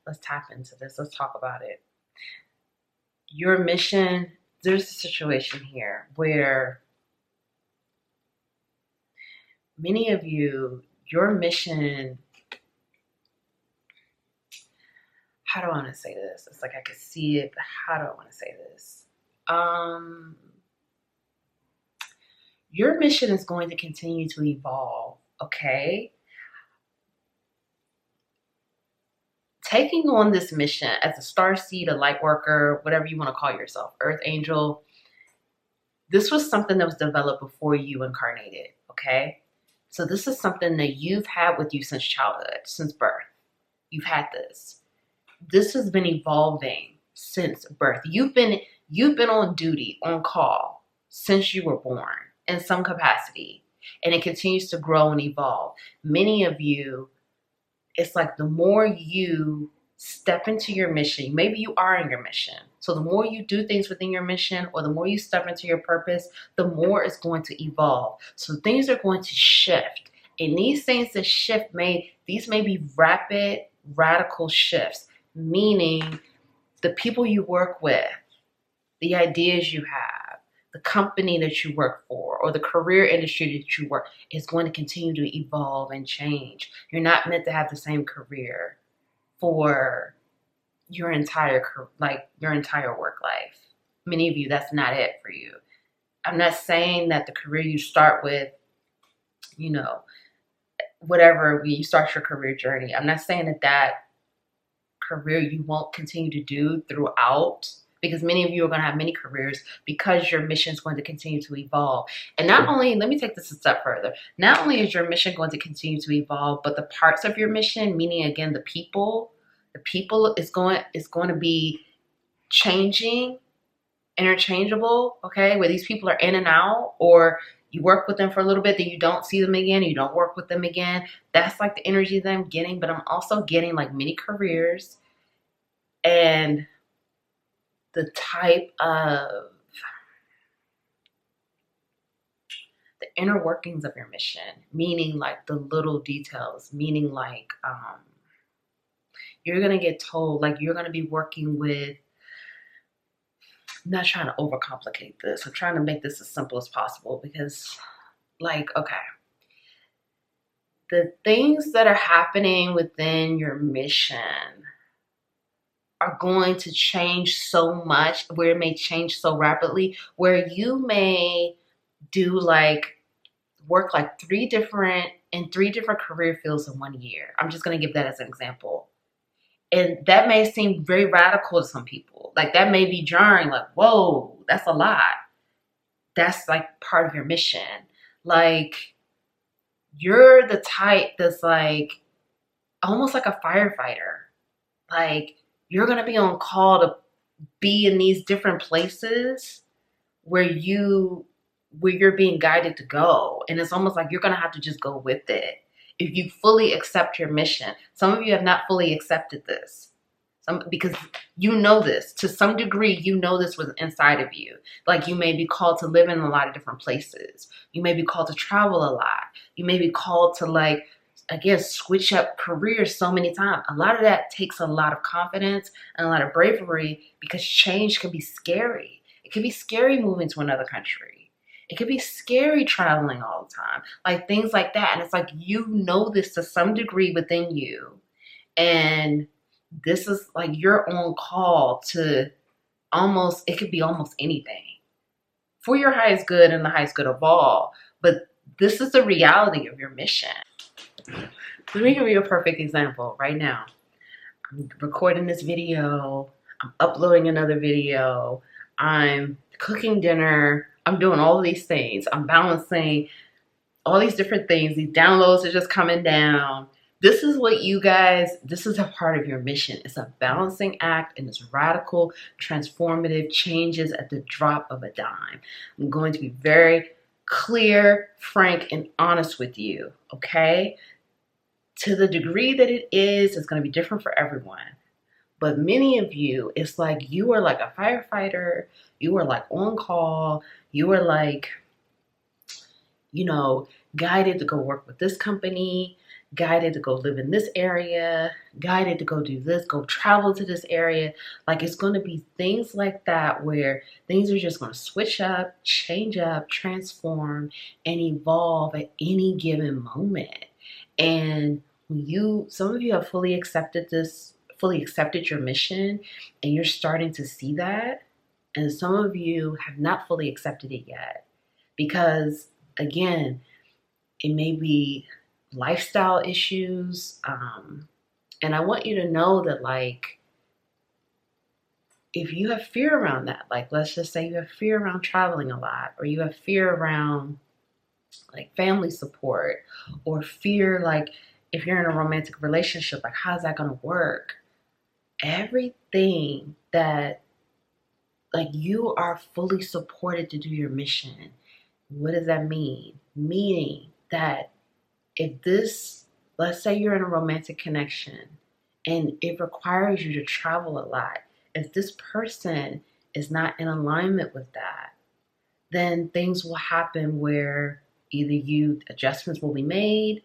Let's tap into this. Let's talk about it. Your mission, there's a situation here where many of you, your mission, how do I want to say this? It's like I could see it, but how do I want to say this? Your mission is going to continue to evolve, okay? Taking on this mission as a starseed, a lightworker, whatever you want to call yourself, earth angel, this was something that was developed before you incarnated, okay? So this is something that you've had with you since childhood, since birth. You've had this. This has been evolving since birth. You've been on duty, on call, since you were born in some capacity. And it continues to grow and evolve. Many of you, it's like the more you step into your mission, maybe you are in your mission. So the more you do things within your mission, or the more you step into your purpose, the more it's going to evolve. So things are going to shift. And these things that shift these may be rapid, radical shifts. Meaning the people you work with, the ideas you have, the company that you work for, or the career industry that you work is going to continue to evolve and change. You're not meant to have the same career for your entire work life. Many of you, that's not it for you. I'm not saying that the career you start with, whatever you start your career journey, I'm not saying that career you won't continue to do throughout, because many of you are going to have many careers because your mission is going to continue to evolve. And not only, let me take this a step further, not only is your mission going to continue to evolve, but the parts of your mission, meaning again the people is going to be changing, interchangeable, okay, where these people are in and out, or you work with them for a little bit, then you don't see them again, you don't work with them again. That's like the energy that I'm getting, but I'm also getting like many careers and the type of the inner workings of your mission, meaning like the little details, meaning like you're going to get told, like you're going to be working with, I'm not trying to overcomplicate this. I'm trying to make this as simple as possible because, like, okay, the things that are happening within your mission are going to change so much, where it may change so rapidly, where you may do work like three different career fields in 1 year. I'm just going to give that as an example. And that may seem very radical to some people. Like that may be jarring, like, whoa, that's a lot. That's like part of your mission. Like you're the type that's like almost like a firefighter. Like you're going to be on call to be in these different places where you're being guided to go. And it's almost like you're going to have to just go with it if you fully accept your mission. Some of you have not fully accepted this. Because you know this to some degree, you know this was inside of you. Like, you may be called to live in a lot of different places. You may be called to travel a lot. You may be called to, like, again, switch up careers so many times. A lot of that takes a lot of confidence and a lot of bravery, because change can be scary. It can be scary moving to another country. It can be scary traveling all the time, like things like that. And it's like, you know this to some degree within you. And this is like your own call to almost, it could be almost anything for your highest good and the highest good of all. But this is the reality of your mission. Let me give you a perfect example right now. I'm recording this video. I'm uploading another video. I'm cooking dinner. I'm doing all of these things. I'm balancing all these different things. These downloads are just coming down. This is what you guys, this is a part of your mission. It's a balancing act, and it's radical, transformative changes at the drop of a dime. I'm going to be very clear, frank, and honest with you, okay? To the degree that it is, it's going to be different for everyone. But many of you, it's like you are like a firefighter. You are like on call. You are like, you know, guided to go work with this company, guided to go live in this area, guided to go do this, go travel to this area. Like, it's going to be things like that where things are just going to switch up, change up, transform, and evolve at any given moment. And some of you have fully accepted this, fully accepted your mission, and you're starting to see that. And some of you have not fully accepted it yet, because again, it may be lifestyle issues. And I want you to know that, like, if you have fear around that, like, let's just say you have fear around traveling a lot, or you have fear around like family support, or fear, like, if you're in a romantic relationship, like, how's that going to work? Everything that, like, you are fully supported to do your mission. What does that mean? Meaning that if this, let's say you're in a romantic connection and it requires you to travel a lot, if this person is not in alignment with that, then things will happen where either adjustments will be made,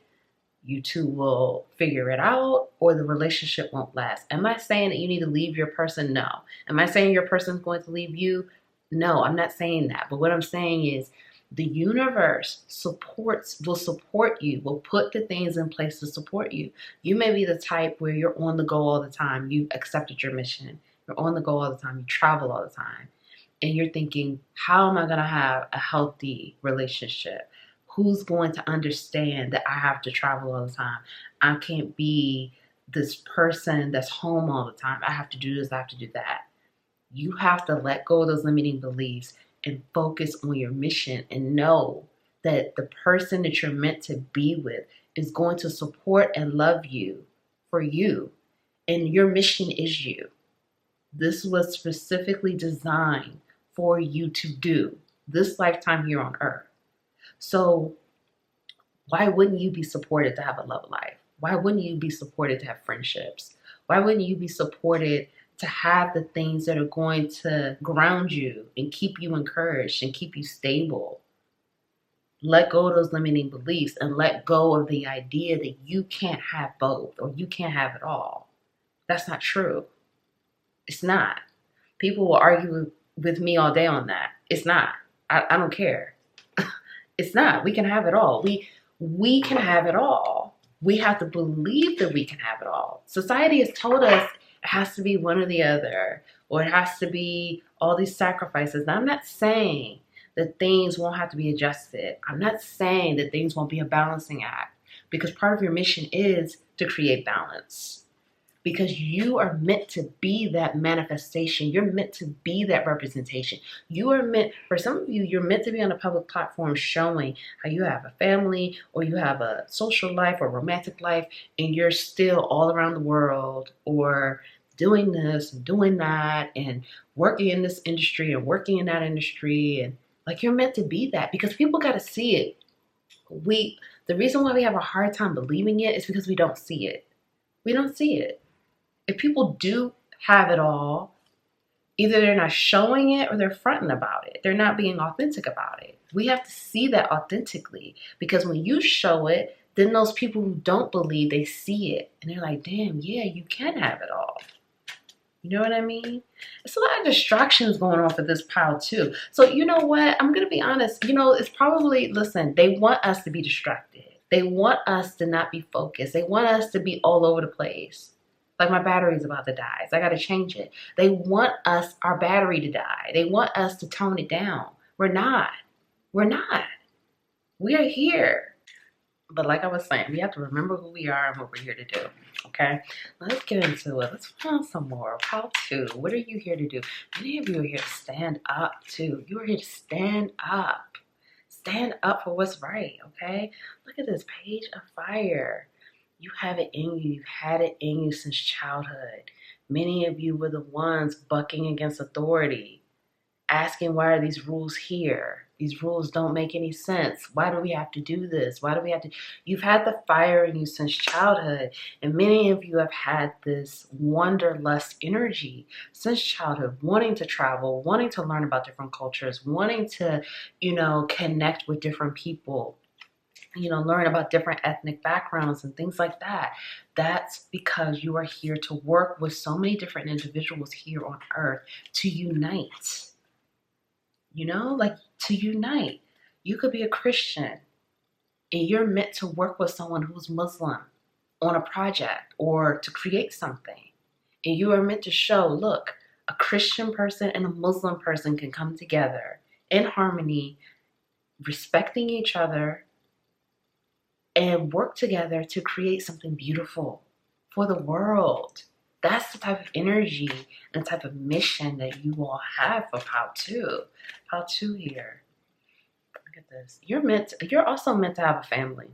you two will figure it out, or the relationship won't last. Am I saying that you need to leave your person? No. Am I saying your person's going to leave you? No, I'm not saying that. But what I'm saying is, the universe will support you, will put the things in place to support you. You may be the type where you're on the go all the time. You accepted your mission. You're on the go all the time. You travel all the time. And you're thinking, how am I going to have a healthy relationship? Who's going to understand that I have to travel all the time? I can't be this person that's home all the time. I have to do this, I have to do that. You have to let go of those limiting beliefs and focus on your mission, and know that the person that you're meant to be with is going to support and love you for you. And your mission is you. This was specifically designed for you to do this lifetime here on earth. So why wouldn't you be supported to have a love life? Why wouldn't you be supported to have friendships? Why wouldn't you be supported to have the things that are going to ground you and keep you encouraged and keep you stable? Let go of those limiting beliefs and let go of the idea that you can't have both, or you can't have it all. That's not true. It's not. People will argue with me all day on that. It's not. I don't care. It's not. We can have it all. We can have it all. We have to believe that we can have it all. Society has told us it has to be one or the other, or it has to be all these sacrifices. Now, I'm not saying that things won't have to be adjusted. I'm not saying that things won't be a balancing act, because part of your mission is to create balance. Because you are meant to be that manifestation. You're meant to be that representation. You are meant, for some of you, you're meant to be on a public platform showing how you have a family, or you have a social life or romantic life, and you're still all around the world, or doing this and doing that, and working in this industry and working in that industry. And like, you're meant to be that, because people got to see it. The reason why we have a hard time believing it is because we don't see it. We don't see it. If people do have it all, either they're not showing it or they're fronting about it. They're not being authentic about it. We have to see that authentically, because when you show it, then those people who don't believe, they see it and they're like, damn, yeah, you can have it all. You know what I mean? It's a lot of distractions going on for this pile too. So you know what? I'm going to be honest. It's probably, listen, they want us to be distracted. They want us to not be focused. They want us to be all over the place. Like, my battery's about to die, so I got to change it. They want our battery to die. They want us to tone it down. We're not. We're not. We are here. But like I was saying, we have to remember who we are and what we're here to do. Okay? Let's get into it. Let's find some more. How to. What are you here to do? Many of you are here to stand up too. You are here to stand up. Stand up for what's right. Okay? Look at this page of fire. You have it in you. You've had it in you since childhood. Many of you were the ones bucking against authority, asking, why are these rules here? These rules don't make any sense. Why do we have to do this? Why do we have to? You've had the fire in you since childhood. And many of you have had this wanderlust energy since childhood, wanting to travel, wanting to learn about different cultures, wanting to, connect with different people, learn about different ethnic backgrounds and things like that. That's because you are here to work with so many different individuals here on earth to unite. To unite. You could be a Christian and you're meant to work with someone who's Muslim on a project or to create something. And you are meant to show, look, a Christian person and a Muslim person can come together in harmony, respecting each other, and work together to create something beautiful for the world. That's the type of energy and the type of mission that you all have for How To here. Look at this. You're also meant to have a family.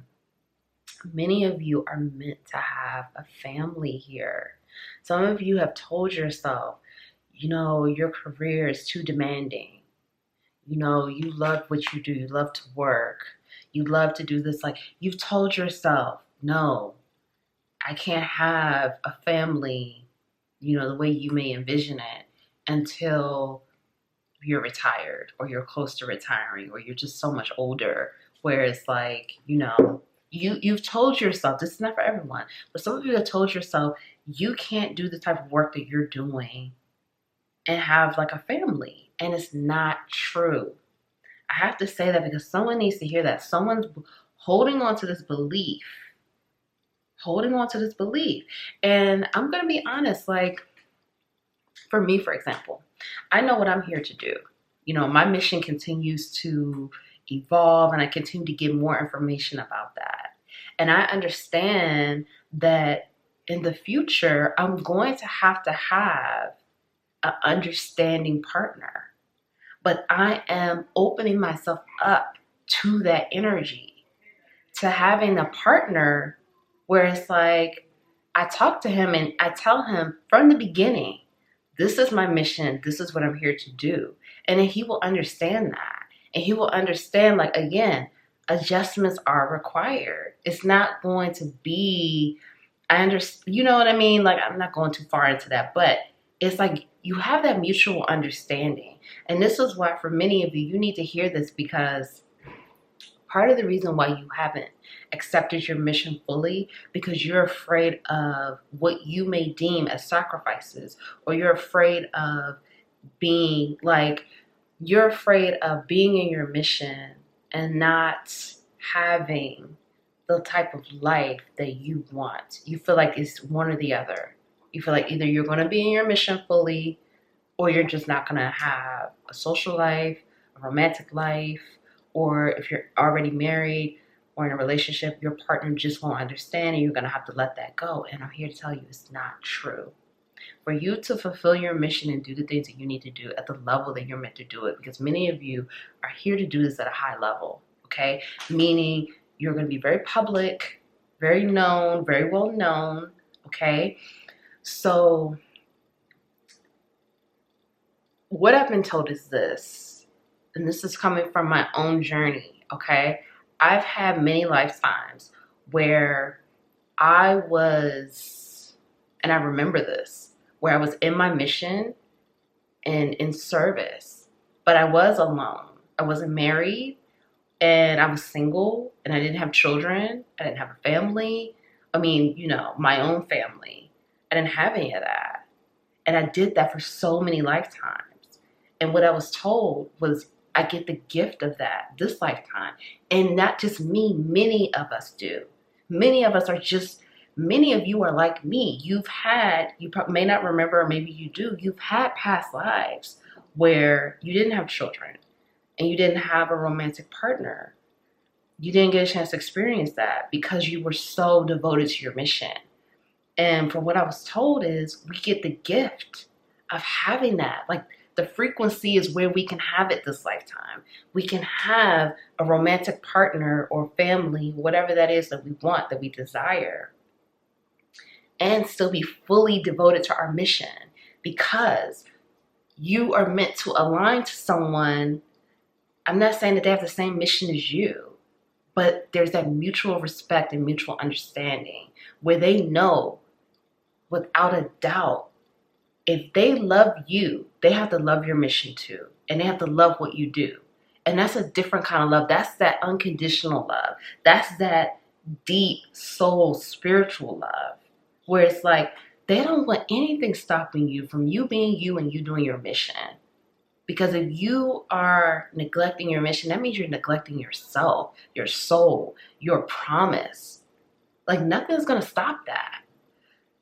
Many of you are meant to have a family here. Some of you have told yourself, your career is too demanding. You love what you do. You love to work. You love to do this. Like, you've told yourself, no, I can't have a family, the way you may envision it until you're retired or you're close to retiring or you're just so much older, where it's like, you've told yourself, this is not for everyone, but some of you have told yourself you can't do the type of work that you're doing and have like a family. And it's not true. I have to say that because someone needs to hear that. Someone's holding on to this belief. And I'm going to be honest, like, for me, for example, I know what I'm here to do. My mission continues to evolve and I continue to get more information about that. And I understand that in the future, I'm going to have an understanding partner. But I am opening myself up to that energy, to having a partner where it's like, I talk to him and I tell him from the beginning, this is my mission. This is what I'm here to do. And then he will understand that. And he will understand, like, again, adjustments are required. It's not going to be, you know what I mean? Like, I'm not going too far into that, but it's like you have that mutual understanding. And this is why for many of you, you need to hear this, because part of the reason why you haven't accepted your mission fully, because you're afraid of what you may deem as sacrifices, or you're afraid of being in your mission and not having the type of life that you want. You feel like it's one or the other. You feel like either you're going to be in your mission fully, or you're just not going to have a social life, a romantic life, or if you're already married or in a relationship, your partner just won't understand and you're going to have to let that go. And I'm here to tell you it's not true. For you to fulfill your mission and do the things that you need to do at the level that you're meant to do it, because many of you are here to do this at a high level, okay? Meaning you're going to be very public, very known, very well known, okay? So what I've been told is this, and this is coming from my own journey, okay? I've had many lifetimes where I was, and I remember this, where I was in my mission and in service, but I was alone. I wasn't married, and I was single, and I didn't have children. I didn't have a family. I mean, you know, my own family. I didn't have any of that. And I did that for so many lifetimes. And what I was told was, I get the gift of that this lifetime. And not just me, many of us do. Many of us are just, many of you are like me. You may not remember, or maybe you do, you've had past lives where you didn't have children and you didn't have a romantic partner. You didn't get a chance to experience that because you were so devoted to your mission. And from what I was told is, we get the gift of having that. Like, the frequency is where we can have it this lifetime. We can have a romantic partner or family, whatever that is that we want, that we desire, and still be fully devoted to our mission, because you are meant to align to someone. I'm not saying that they have the same mission as you, but there's that mutual respect and mutual understanding where they know without a doubt, if they love you, they have to love your mission too. And they have to love what you do. And that's a different kind of love. That's that unconditional love. That's that deep soul spiritual love, where it's like, they don't want anything stopping you from you being you and you doing your mission. Because if you are neglecting your mission, that means you're neglecting yourself, your soul, your promise. Like, nothing's going to stop that.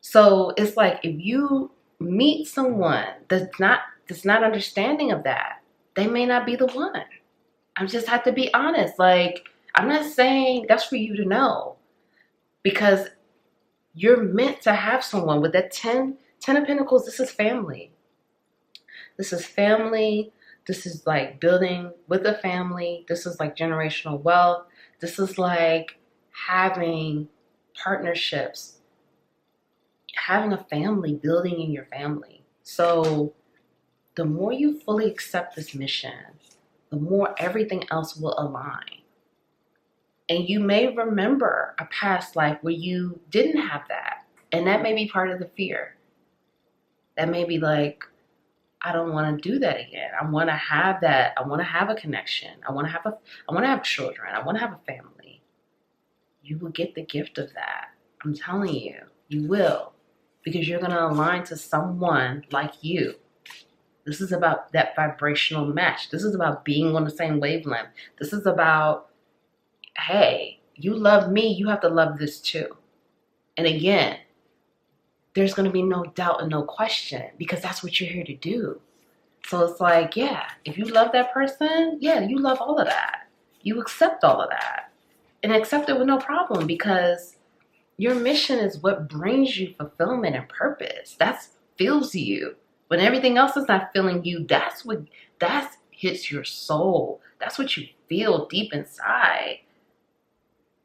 So it's like, if you meet someone that's not understanding of that, they may not be the one. I just have to be honest. Like, I'm not saying that's for you to know, because you're meant to have someone with that 10 of Pentacles. This is family. This is family. This is like building with a family. This is like generational wealth. This is like having partnerships, having a family, building in your family. So the more you fully accept this mission, the more everything else will align. And you may remember a past life where you didn't have that. And that may be part of the fear. That may be like, I don't want to do that again. I want to have that. I want to have a connection. I want to have children. I want to have a family. You will get the gift of that. I'm telling you, you will. Because you're going to align to someone like you. This is about that vibrational match. This is about being on the same wavelength. This is about, hey, you love me, you have to love this too. And again, there's going to be no doubt and no question, because that's what you're here to do. So it's like, yeah, if you love that person, yeah, you love all of that. You accept all of that. And accept it with no problem, because your mission is what brings you fulfillment and purpose. That fills you. When everything else is not filling you, that hits your soul. That's what you feel deep inside.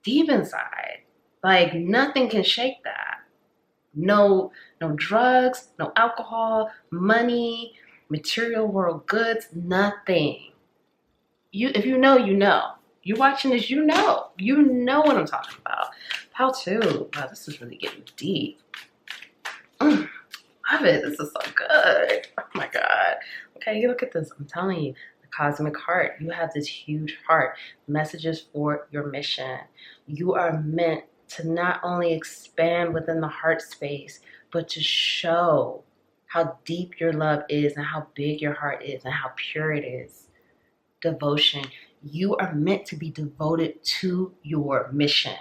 Deep inside. Like, nothing can shake that. No drugs, no alcohol, money, material world goods, nothing. If you know, you know. You're watching this, you know. You know what I'm talking about. How to? Wow, this is really getting deep. Love it. This is so good. Oh my God. Okay, look at this. I'm telling you, the cosmic heart. You have this huge heart. Messages for your mission. You are meant to not only expand within the heart space, but to show how deep your love is and how big your heart is and how pure it is. Devotion. You are meant to be devoted to your mission.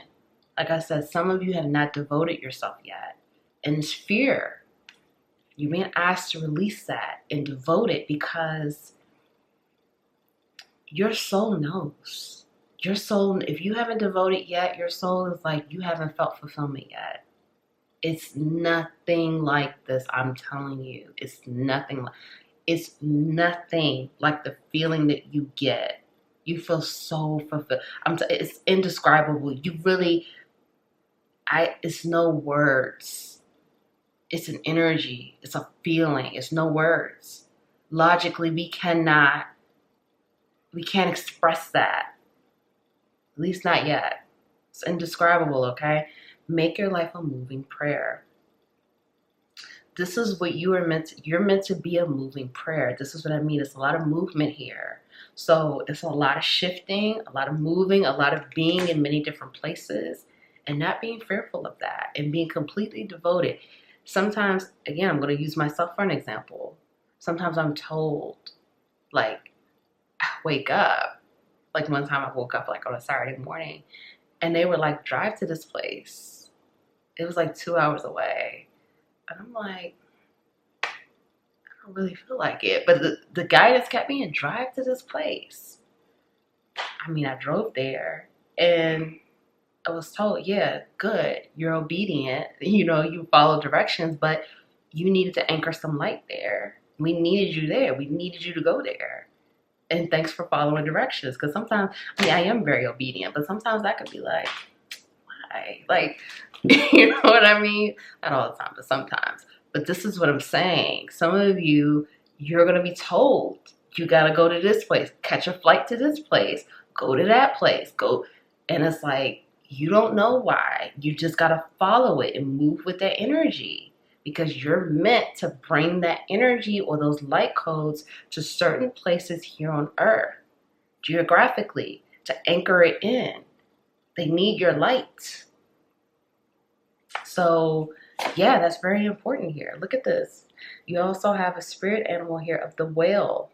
Like I said, some of you have not devoted yourself yet. And it's fear. You're being asked to release that and devote it, because your soul knows. Your soul, if you haven't devoted yet, your soul is like, you haven't felt fulfillment yet. It's nothing like this, I'm telling you. It's nothing like the feeling that you get. You feel so fulfilled. It's indescribable. You really, it's no words. It's an energy. It's a feeling. It's no words. Logically, we can't express that. At least not yet. It's indescribable, okay? Make your life a moving prayer. This is what you are meant to, you're meant to be a moving prayer. This is what I mean. It's a lot of movement here. So it's a lot of shifting, a lot of moving, a lot of being in many different places and not being fearful of that and being completely devoted. Sometimes, again, I'm going to use myself for an example. Sometimes I'm told, like, wake up. Like one time I woke up like on a Saturday morning and they were like, drive to this place. It was like 2 hours away. And I'm like, I don't really feel like it. But the guidance kept me and drive to this place. I mean, I drove there and I was told, yeah, good. You're obedient. You know, you follow directions, but you needed to anchor some light there. We needed you there. We needed you to go there. And thanks for following directions. Because sometimes, I mean, I am very obedient, but sometimes I could be like, why? Like, you know what I mean? Not all the time, but sometimes. But this is what I'm saying. Some of you, you're going to be told, you got to go to this place, catch a flight to this place, go to that place, go. And it's like, you don't know why. You just got to follow it and move with that energy because you're meant to bring that energy or those light codes to certain places here on Earth, geographically, to anchor it in. They need your light. So, yeah, that's very important here. Look at this. You also have a spirit animal here of the whale.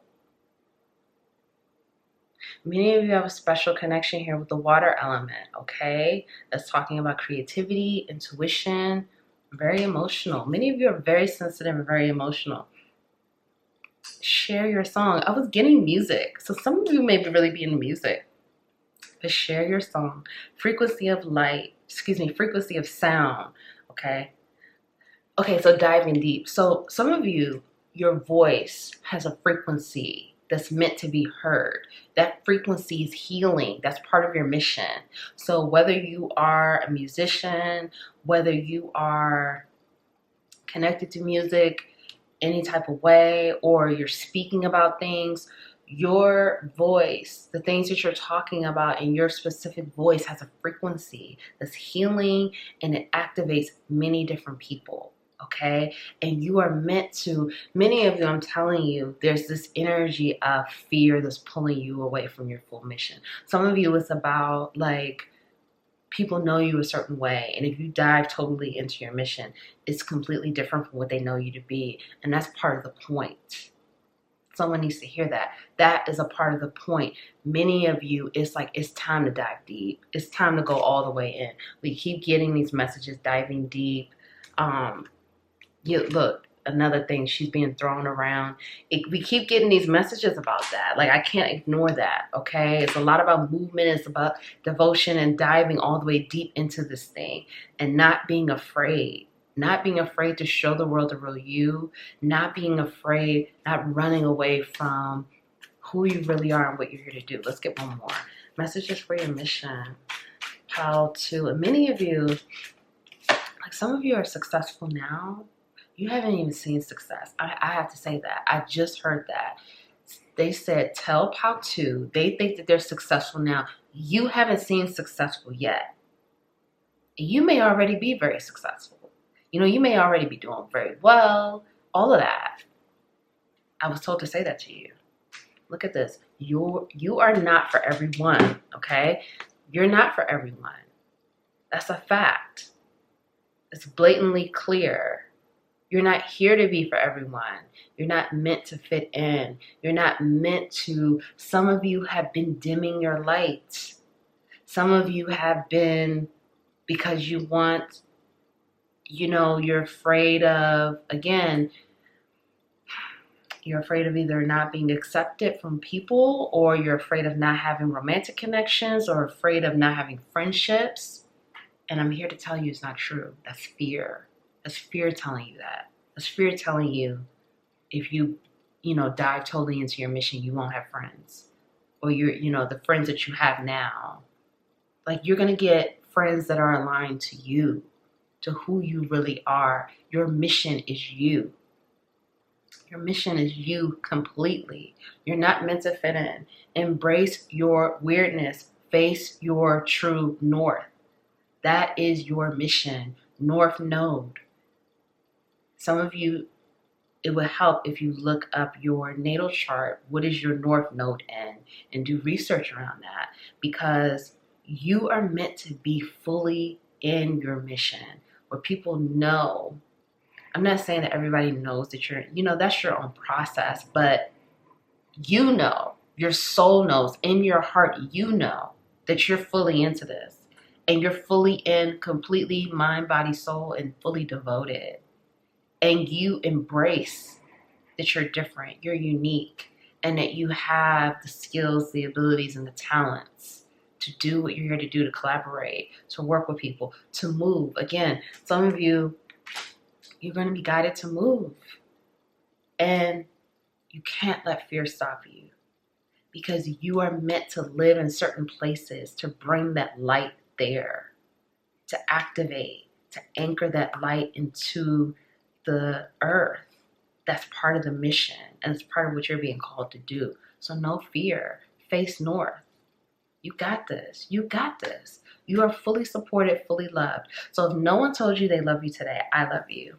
Many of you have a special connection here with the water element, okay? That's talking about creativity, intuition, very emotional. Many of you are very sensitive and very emotional. Share your song. I was getting music. So some of you may really be in music. But share your song. Frequency of light, frequency of sound, okay? Okay, so diving deep. So some of you, your voice has a frequency that's meant to be heard. That frequency is healing. That's part of your mission. So whether you are a musician, whether you are connected to music any type of way, or you're speaking about things, your voice, the things that you're talking about in your specific voice has a frequency that's healing and it activates many different people. Okay, and you are meant to, many of you, I'm telling you, there's this energy of fear that's pulling you away from your full mission. Some of you, it's about like people know you a certain way, and if you dive totally into your mission, it's completely different from what they know you to be, and that's part of the point. Someone needs to hear that. That is a part of the point. Many of you, it's like, it's time to dive deep. It's time to go all the way in. We keep getting these messages, diving deep. Look, another thing, she's being thrown around. We keep getting these messages about that. Like, I can't ignore that, okay? It's a lot about movement. It's about devotion and diving all the way deep into this thing and not being afraid. Not being afraid to show the world the real you. Not being afraid, not running away from who you really are and what you're here to do. Let's get one more. Messages for your mission. How to, and many of you, like some of you are successful now. You haven't even seen success. I have to say that. I just heard that. They said, tell how to. They think that they're successful now. You haven't seen successful yet. You may already be very successful. You know, you may already be doing very well. All of that. I was told to say that to you. Look at this. You are not for everyone, okay? You're not for everyone. That's a fact. It's blatantly clear. You're not here to be for everyone. You're not meant to fit in. You're not meant to. Some of you have been dimming your light. Some of you have been, because you want, you know, you're afraid of, again, you're afraid of either not being accepted from people, or you're afraid of not having romantic connections, or afraid of not having friendships. And I'm here to tell you it's not true. That's fear. That's fear telling you that. That's fear telling you if you dive totally into your mission, you won't have friends. Or the friends that you have now. Like, you're going to get friends that are aligned to you, to who you really are. Your mission is you. Your mission is you completely. You're not meant to fit in. Embrace your weirdness. Face your true north. That is your mission. North Node. Some of you, it would help if you look up your natal chart. What is your north node in? And do research around that, because you are meant to be fully in your mission, where people know. I'm not saying that everybody knows that that's your own process, but your soul knows, in your heart, that you're fully into this, and you're fully in, completely mind, body, soul, and fully devoted. And you embrace that you're different, you're unique, and that you have the skills, the abilities, and the talents to do what you're here to do, to collaborate, to work with people, to move. Again, some of you, you're going to be guided to move. And you can't let fear stop you, because you are meant to live in certain places to bring that light there, to activate, to anchor that light into the earth. That's part of the mission, and it's part of what you're being called to do. So no fear. Face north. You got this. You got this. You are fully supported, fully loved. So if no one told you they love you today, I love you.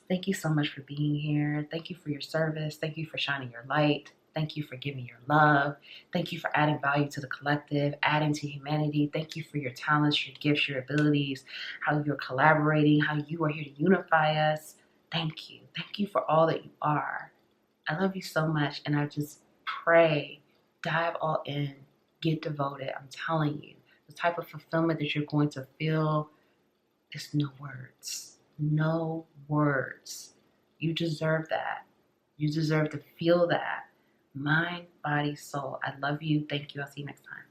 Thank you so much for being here. Thank you for your service. Thank you for shining your light. Thank you for giving your love. Thank you for adding value to the collective, adding to humanity. Thank you for your talents, your gifts, your abilities, how you're collaborating, how you are here to unify us. Thank you. Thank you for all that you are. I love you so much, and I just pray, dive all in, get devoted. I'm telling you, the type of fulfillment that you're going to feel is no words. No words. You deserve that. You deserve to feel that. Mind, body, soul. I love you. Thank you. I'll see you next time.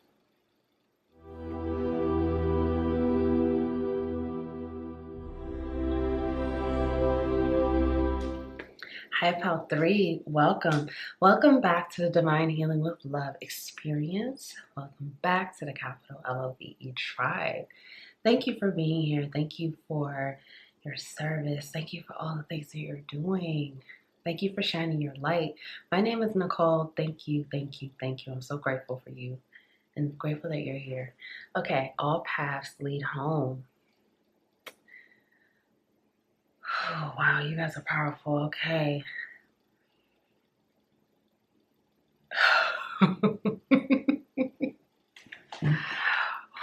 Hi, Pal 3. Welcome. Welcome back to the Divine Healing with Love experience. Welcome back to the capital LOVE tribe. Thank you for being here. Thank you for your service. Thank you for all the things that you're doing. Thank you for shining your light. My name is Nicole. Thank you, thank you, thank you. I'm so grateful for you and grateful that you're here. Okay, all paths lead home. Oh, wow, you guys are powerful. Okay.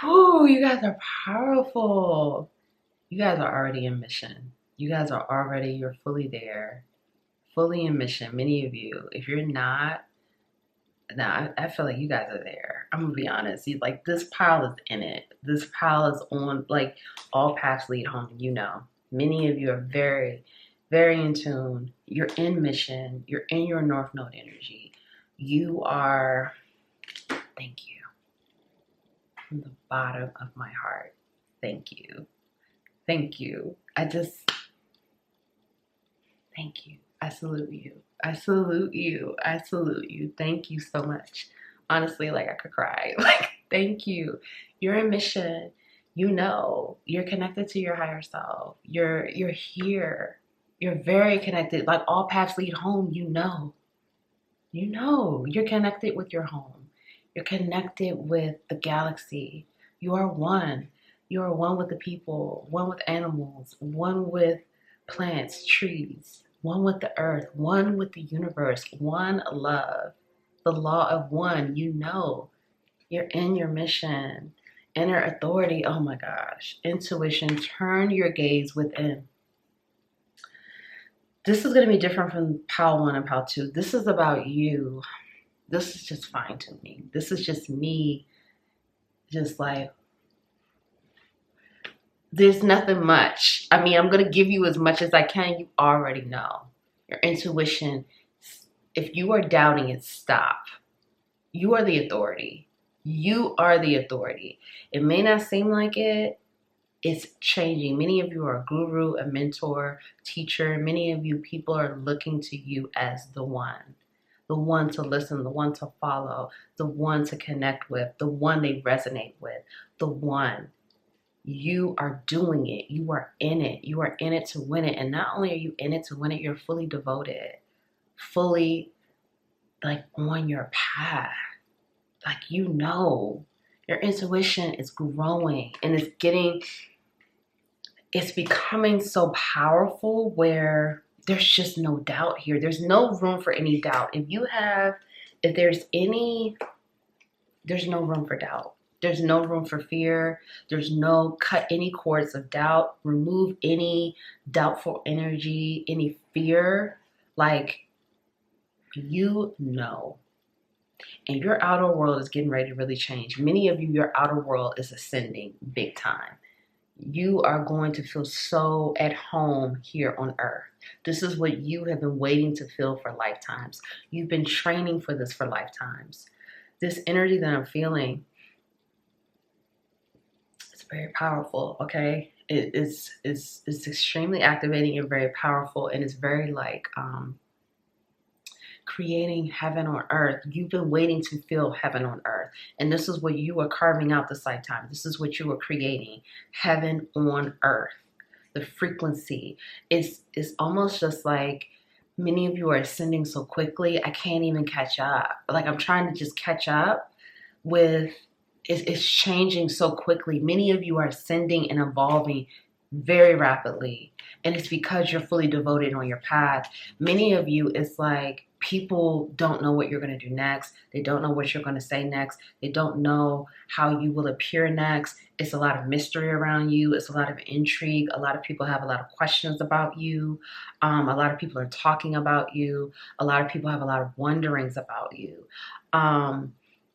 Oh, you guys are powerful. You guys are already in mission. You're fully there. Fully in mission. Many of you. If you're not, now I feel like you guys are there. I'm gonna be honest. Like, this pile is in it. This pile is on, like, all paths lead home. Many of you are very, very in tune. You're in mission. You're in your North Node energy. You are. Thank you. From the bottom of my heart. Thank you. Thank you. Thank you. I salute you. I salute you. I salute you. Thank you so much. Honestly, like, I could cry. Like, thank you. You're in mission. You're connected to your higher self. You're here. You're very connected. Like, all paths lead home. You're connected with your home. You're connected with the galaxy. You are one. You are one with the people, one with animals, one with plants, trees, one with the earth, one with the universe, one love, the law of one. You're in your mission, inner authority. Oh my gosh, intuition. Turn your gaze within. This is going to be different from Pal 1 and Pal 2. This is about you. This is just fine tuning. This is just me, just like, there's nothing much. I mean, I'm going to give you as much as I can. You already know. Your intuition, if you are doubting it, stop. You are the authority. You are the authority. It may not seem like it. It's changing. Many of you are a guru, a mentor, teacher. Many of you, people are looking to you as the one to listen, the one to follow, the one to connect with, the one they resonate with, the one. You are doing it. You are in it. You are in it to win it. And not only are you in it to win it, you're fully devoted, fully, like, on your path. Like, your intuition is growing, and it's becoming so powerful where there's just no doubt here. There's no room for any doubt. There's no room for doubt. There's no room for fear. There's no cut any cords of doubt. Remove any doubtful energy, any fear. Like, you know. And your outer world is getting ready to really change. Many of you, your outer world is ascending big time. You are going to feel so at home here on earth. This is what you have been waiting to feel for lifetimes. You've been training for this for lifetimes. This energy that I'm feeling, it's very powerful, okay? It's extremely activating and very powerful, and it's very like creating heaven on earth. You've been waiting to feel heaven on earth. And this is what you are carving out this lifetime. This is what you are creating. Heaven on earth. The frequency is almost just like many of you are ascending so quickly, I can't even catch up. Like, I'm trying to just catch up with, it's changing so quickly. Many of you are ascending and evolving very rapidly. And it's because you're fully devoted on your path. Many of you, it's like people don't know what you're going to do next. They don't know what you're going to say next. They don't know how you will appear next. It's a lot of mystery around you. It's a lot of intrigue. A lot of people have a lot of questions about you. A lot of people are talking about you. A lot of people have a lot of wonderings about you.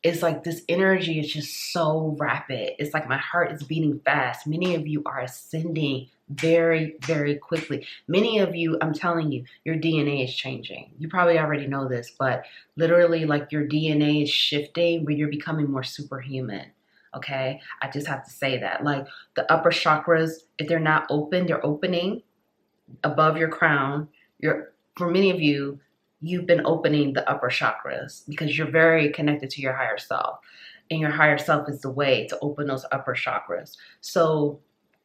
It's like this energy is just so rapid. It's like my heart is beating fast. Many of you are ascending very, very quickly. Many of you, I'm telling you, your DNA is changing. You probably already know this, but literally like your DNA is shifting where you're becoming more superhuman. Okay? I just have to say that. Like the upper chakras, if they're not open, they're opening above your crown. For many of you, you've been opening the upper chakras because you're very connected to your higher self. And your higher self is the way to open those upper chakras. So,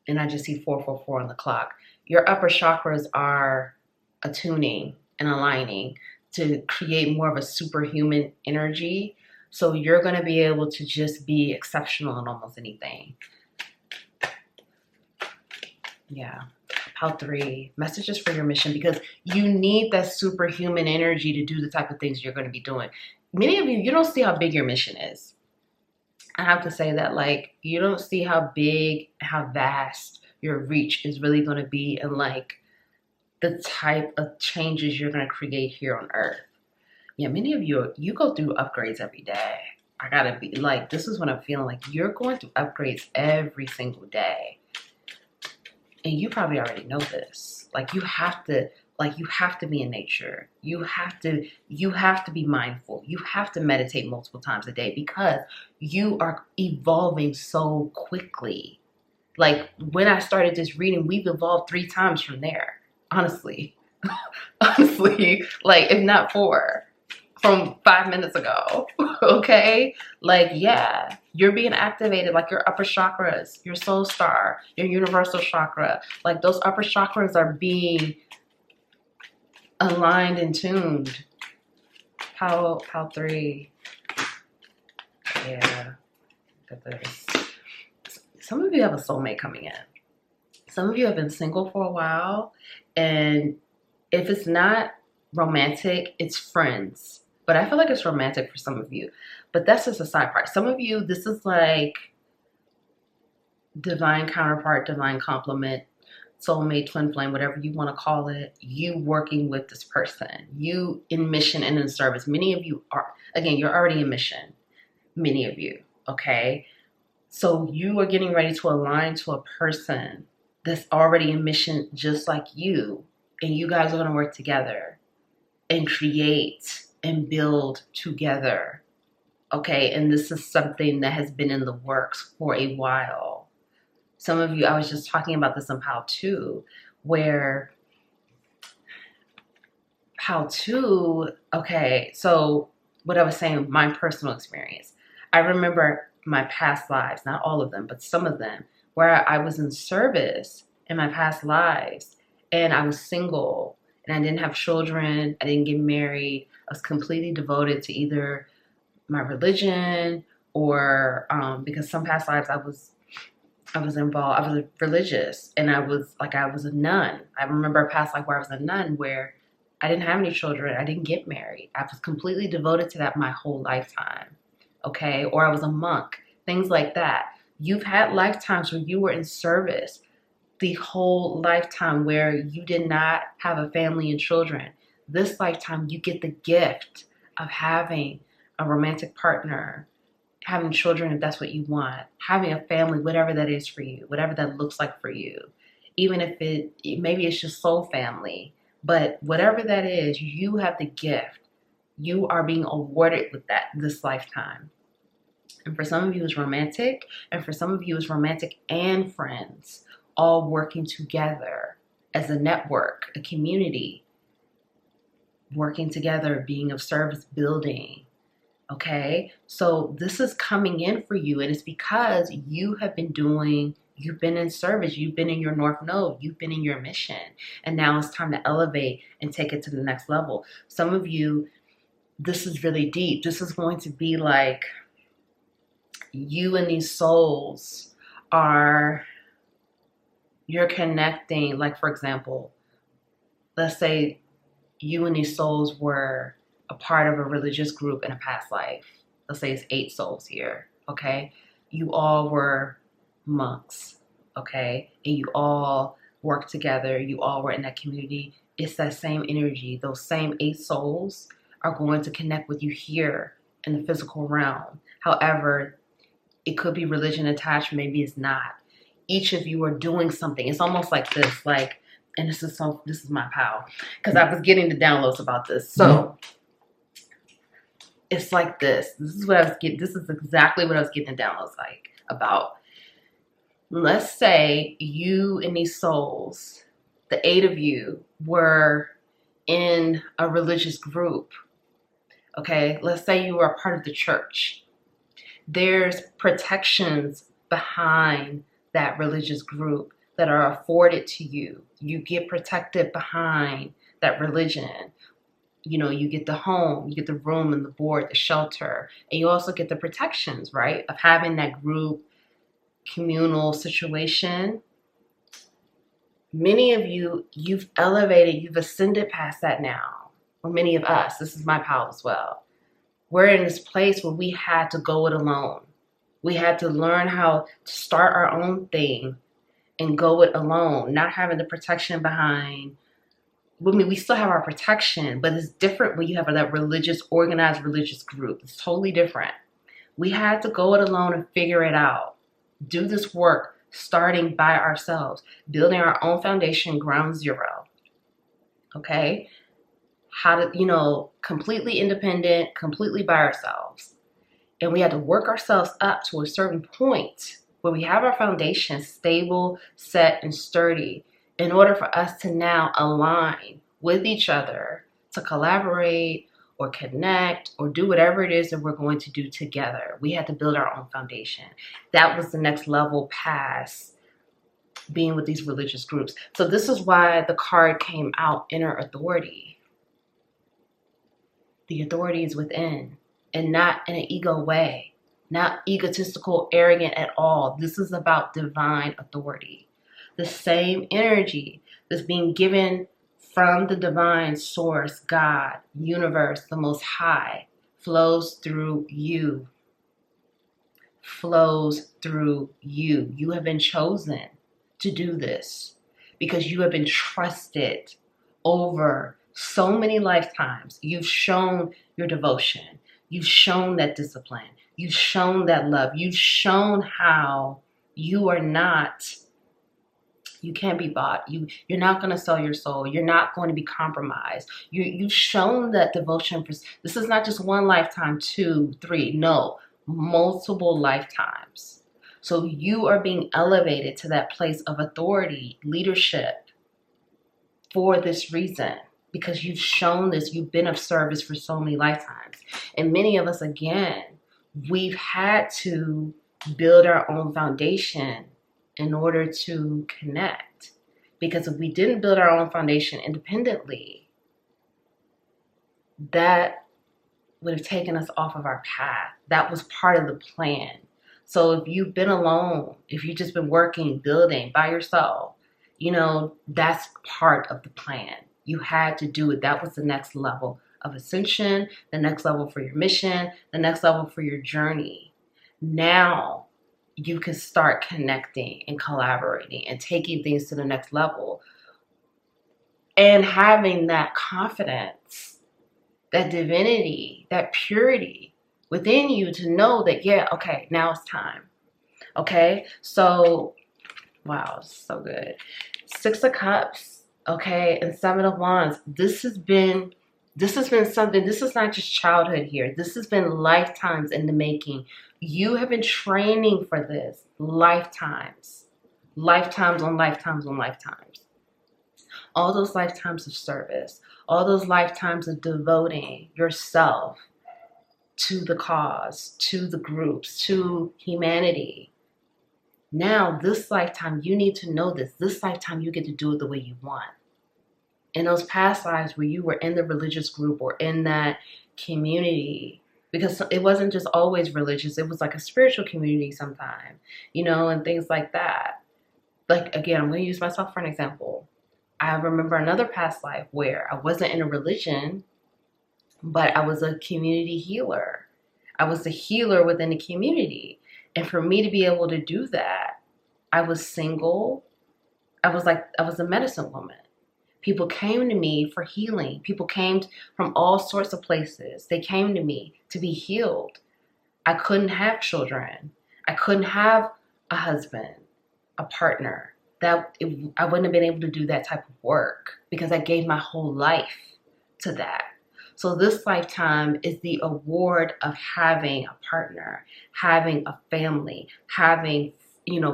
and I just see 444 on the clock. Your upper chakras are attuning and aligning to create more of a superhuman energy. So you're going to be able to just be exceptional in almost anything. Yeah. Pile 3, messages for your mission, because you need that superhuman energy to do the type of things you're going to be doing. Many of you, you don't see how big your mission is. I have to say that, like, you don't see how big, how vast your reach is really going to be, and like the type of changes you're going to create here on earth. Yeah, many of you, you go through upgrades every day. I gotta be like, this is what I'm feeling like. You're going through upgrades every single day. And you probably already know this. Like you have to be in nature. You have to be mindful. You have to meditate multiple times a day because you are evolving so quickly. Like when I started this reading, we've evolved 3 times from there. Honestly. Honestly, like if not 4. From 5 minutes ago, okay? Like, yeah, you're being activated, like your upper chakras, your soul star, your universal chakra. Like those upper chakras are being aligned and tuned. Pile 3. Yeah, look at this. Some of you have a soulmate coming in. Some of you have been single for a while, and if it's not romantic, it's friends. But I feel like it's romantic for some of you. But that's just a side part. Some of you, this is like divine counterpart, divine complement, soulmate, twin flame, whatever you want to call it. You working with this person. You in mission and in service. Many of you are, again, you're already in mission. Many of you, okay? So you are getting ready to align to a person that's already in mission just like you. And you guys are going to work together and create and build together, okay? And this is something that has been in the works for a while. Some of you, I was just talking about this on Pile 2, where Pile 2, okay, so what I was saying, my personal experience. I remember my past lives, not all of them, but some of them, where I was in service in my past lives, and I was single, and I didn't have children, I didn't get married. I was completely devoted to either my religion or because some past lives I I was involved. I was religious, and I was a nun. I remember a past life where I was a nun, where I didn't have any children. I didn't get married. I was completely devoted to that my whole lifetime. Okay, or I was a monk. Things like that. You've had lifetimes where you were in service, the whole lifetime where you did not have a family and children. This lifetime, you get the gift of having a romantic partner, having children if that's what you want, having a family, whatever that is for you, whatever that looks like for you. Even if maybe it's just soul family, but whatever that is, you have the gift. You are being awarded with that this lifetime. And for some of you, it's romantic, and for some of you, it's romantic and friends, all working together as a network, a community, working together, being of service, building. Okay, so this is coming in for you, and it's because you've been in service, you've been in your North Node, you've been in your mission, and now it's time to elevate and take it to the next level. Some of you, this is really deep. This is going to be like you and these souls you're connecting. Like, for example, let's say you and these souls were a part of a religious group in a past life. Let's say it's 8 souls here, okay? You all were monks, okay? And you all worked together. You all were in that community. It's that same energy. Those same 8 souls are going to connect with you here in the physical realm. However, it could be religion attached, maybe it's not. Each of you are doing something. It's almost like this, and this is my pal, because I was getting the downloads about this. So it's like this. This is exactly what I was getting the downloads about. Let's say you and these souls, the 8 of you, were in a religious group. Okay, let's say you were a part of the church. There's protections behind that religious group that are afforded to you. You get protected behind that religion. You know, you get the home, you get the room and the board, the shelter, and you also get the protections, right, of having that group communal situation. Many of you, you've elevated, you've ascended past that now. Or many of us, this is my pal as well. We're in this place where we had to go it alone. We had to learn how to start our own thing and go it alone, not having the protection behind. I mean, we still have our protection, but it's different when you have that organized religious group. It's totally different. We had to go it alone and figure it out. Do this work, starting by ourselves, building our own foundation, ground zero. Okay? How to, completely independent, completely by ourselves. And we had to work ourselves up to a certain point where we have our foundation stable, set, and sturdy in order for us to now align with each other to collaborate or connect or do whatever it is that we're going to do together. We had to build our own foundation. That was the next level past being with these religious groups. So this is why the card came out, inner authority. The authority is within, and not in an ego way, not egotistical, arrogant at all. This is about divine authority. The same energy that's being given from the divine source, God, universe, the Most High, flows through you. Flows through you. You have been chosen to do this because you have been trusted over so many lifetimes. You've shown your devotion. You've shown that discipline. You've shown that love. You've shown how you can't be bought. You're not going to sell your soul. You're not going to be compromised. You've shown that devotion. This is not just one lifetime, 2, 3. No, multiple lifetimes. So you are being elevated to that place of authority, leadership for this reason. Because you've shown this, you've been of service for so many lifetimes. And many of us, again, we've had to build our own foundation in order to connect. Because if we didn't build our own foundation independently, that would have taken us off of our path. That was part of the plan. So if you've been alone, if you've just been working, building by yourself, that's part of the plan. You had to do it. That was the next level of ascension, the next level for your mission, the next level for your journey. Now you can start connecting and collaborating and taking things to the next level and having that confidence, that divinity, that purity within you to know that, yeah, okay, now it's time. Okay, so, wow, so good. 6 of Cups, okay, and 7 of Wands. This has been something. This is not just childhood here. This has been lifetimes in the making. You have been training for this lifetimes on lifetimes on lifetimes. All those lifetimes of service, all those lifetimes of devoting yourself to the cause, to the groups, to humanity. Now, this lifetime, you need to know this. This lifetime, you get to do it the way you want. In those past lives where you were in the religious group or in that community, because it wasn't just always religious, it was like a spiritual community sometime, and things like that. Like, again, I'm going to use myself for an example. I remember another past life where I wasn't in a religion, but I was a community healer. I was a healer within the community. And for me to be able to do that, I was single. I was a medicine woman. People came to me for healing. People came from all sorts of places. They came to me to be healed. I couldn't have children. I couldn't have a husband, a partner. I wouldn't have been able to do that type of work because I gave my whole life to that. So this lifetime is the award of having a partner, having a family, having,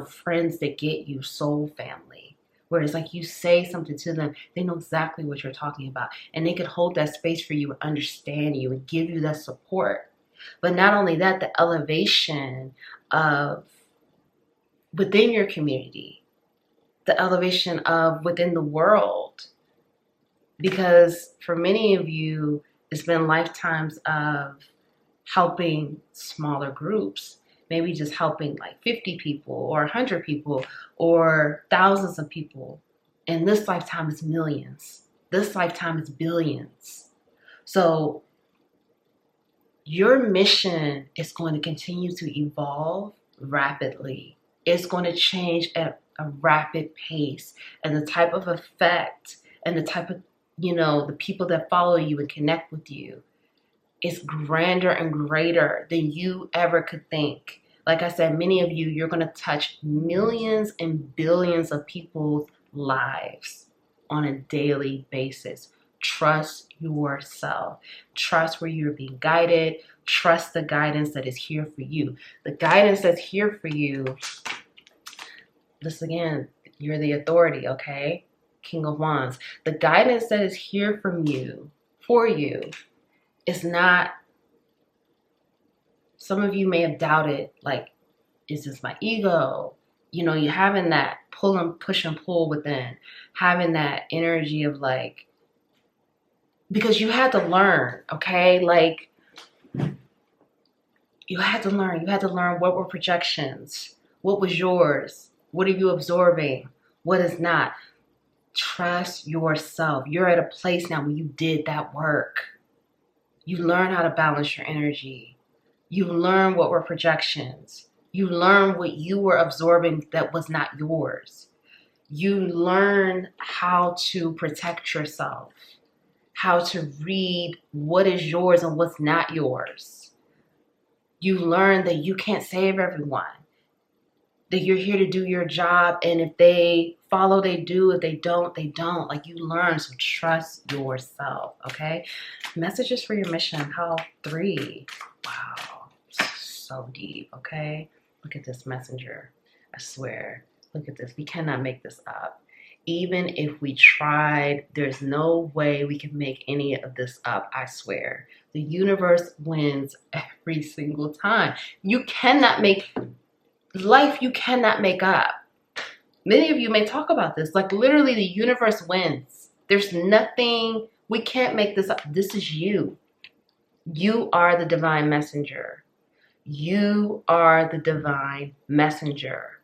friends that get you, soul family. Whereas like you say something to them, they know exactly what you're talking about. And they could hold that space for you and understand you and give you that support. But not only that, the elevation of within your community, the elevation of within the world. Because for many of you, it's been lifetimes of helping smaller groups, maybe just helping like 50 people or 100 people or thousands of people. And this lifetime is millions. This lifetime is billions. So your mission is going to continue to evolve rapidly. It's going to change at a rapid pace. And the type of effect and the type of the people that follow you and connect with you is grander and greater than you ever could think. Like I said, many of you, you're going to touch millions and billions of people's lives on a daily basis. Trust yourself. Trust where you're being guided. Trust the guidance that is here for you. The guidance that's here for you, this again, you're the authority, okay? King of Wands. The guidance that is here from you, for you, is not, some of you may have doubted, like, is this my ego? You're having that pull and push and pull within, having that energy of like, because you had to learn, okay? Like, you had to learn what were projections, what was yours, what are you absorbing, what is not. Trust yourself. You're at a place now where you did that work. You learn how to balance your energy. You learn what were projections. You learn what you were absorbing that was not yours. You learn how to protect yourself, how to read what is yours and what's not yours. You learn that you can't save everyone, that you're here to do your job, and if they follow, they do. If they don't, they don't. Like, you learn, so trust yourself, okay? Messages for your mission, how 3. Wow, so deep, okay? Look at this messenger. I swear, look at this. We cannot make this up. Even if we tried, there's no way we can make any of this up, I swear. The universe wins every single time. You cannot make life, you cannot make up. Many of you may talk about this. Like, literally, the universe wins. There's nothing, we can't make this up. This is you. You are the divine messenger. You are the divine messenger.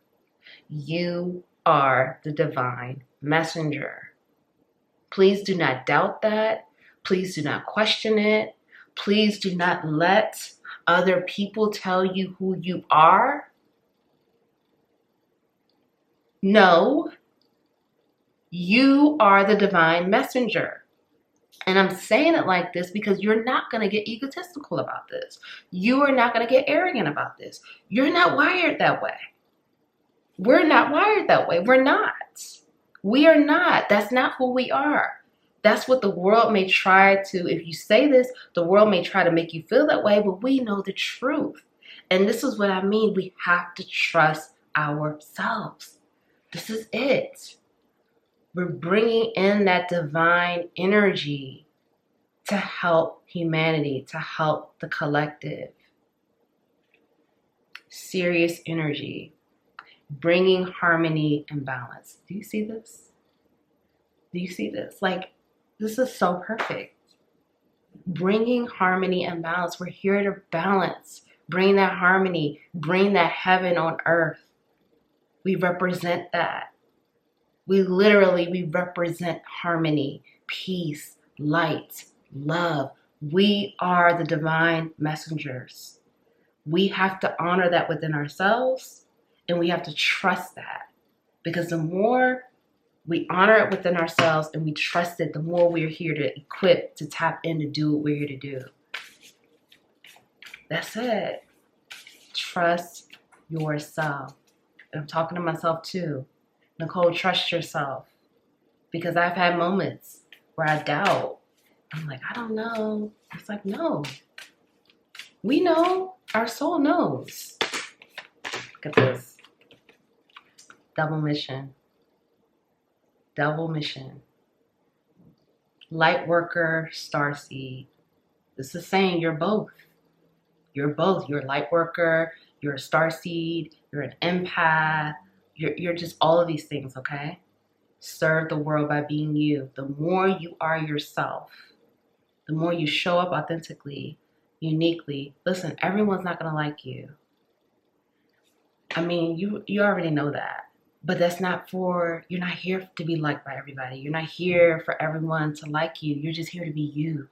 You are the divine messenger. Please do not doubt that. Please do not question it. Please do not let other people tell you who you are. No, you are the divine messenger. And I'm saying it like this because you're not going to get egotistical about this. You are not going to get arrogant about this. You're not wired that way. We're not wired that way. We're not. We are not. That's not who we are. That's what the world may try to, if you say this, the world may try to make you feel that way, but we know the truth. And this is what I mean. We have to trust ourselves. This is it. We're bringing in that divine energy to help humanity, to help the collective. Serious energy, bringing harmony and balance. Do you see this? Do you see this? Like, this is so perfect. Bringing harmony and balance. We're here to balance, bring that harmony, bring that heaven on earth. We represent that. We represent harmony, peace, light, love. We are the divine messengers. We have to honor that within ourselves, and we have to trust that. Because the more we honor it within ourselves and we trust it, the more we're here to equip, to tap in, to do what we're here to do. That's it. Trust yourself. And I'm talking to myself too. Nicole, trust yourself. Because I've had moments where I doubt. I'm like, I don't know. It's like, no. We know. Our soul knows. Look at this. Double mission. Double mission. Lightworker, starseed. This is saying you're both. You're both. You're a lightworker. You're a starseed. You're an empath. You're just all of these things, okay? Serve the world by being you. The more you are yourself, the more you show up authentically, uniquely. Listen, everyone's not going to like you. I mean, you already know that. But that's not for, you're not here to be liked by everybody. You're not here for everyone to like you. You're just here to be you.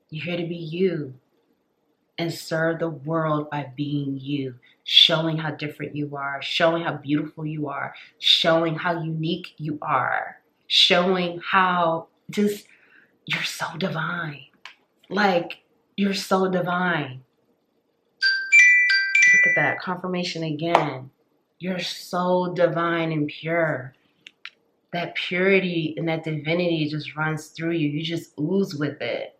You're here to be you. And serve the world by being you, showing how different you are, showing how beautiful you are, showing how unique you are, showing how just you're so divine. Like, you're so divine. Look at that confirmation again. You're so divine and pure. That purity and that divinity just runs through you. You just ooze with it.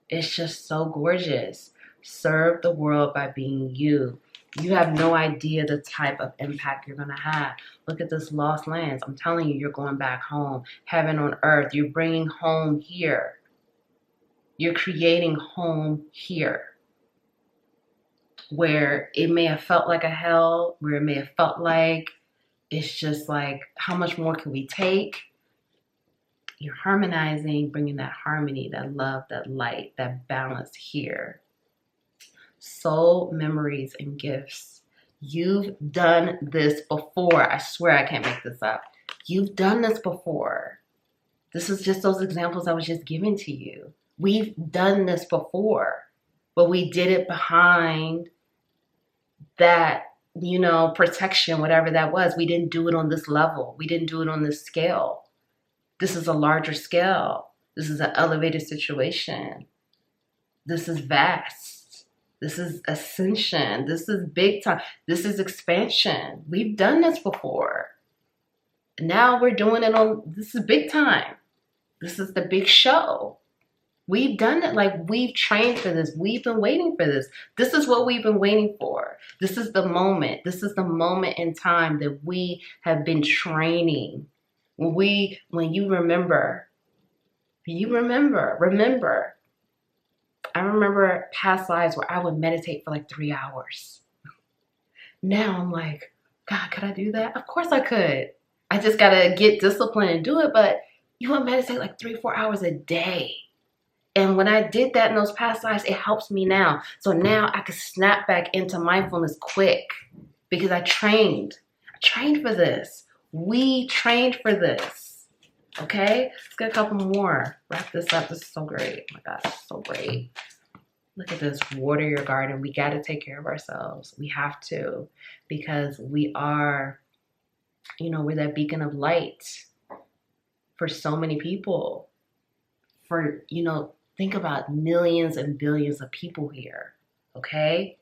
It's just so gorgeous. Serve the world by being you. You have no idea the type of impact you're going to have. Look at this lost lands. I'm telling you, you're going back home. Heaven on earth. You're bringing home here. You're creating home here. Where it may have felt like a hell. Where it may have felt like it's just like, how much more can we take? You're harmonizing, bringing that harmony, that love, that light, that balance here. Soul memories and gifts. You've done this before. I swear I can't make this up. You've done this before. This is just those examples I was just giving to you. We've done this before, but we did it behind that, protection, whatever that was. We didn't do it on this level. We didn't do it on this scale. This is a larger scale. This is an elevated situation. This is vast. This is ascension. This is big time. This is expansion. We've done this before. Now we're doing it this is big time. This is the big show. We've done it, like we've trained for this. We've been waiting for this. This is what we've been waiting for. This is the moment. This is the moment in time that we have been training. When you remember. I remember past lives where I would meditate for like 3 hours. Now I'm like, God, could I do that? Of course I could. I just got to get disciplined and do it. But you would meditate like 3-4 hours a day. And when I did that in those past lives, it helps me now. So now I can snap back into mindfulness quick because I trained. I trained for this. We trained for this. Okay? Let's get a couple more. Wrap this up. This is so great. Oh my gosh, so great. Look at this. Water your garden. We got to take care of ourselves. We have to, because we are, we're that beacon of light for so many people. For, think about millions and billions of people here, okay?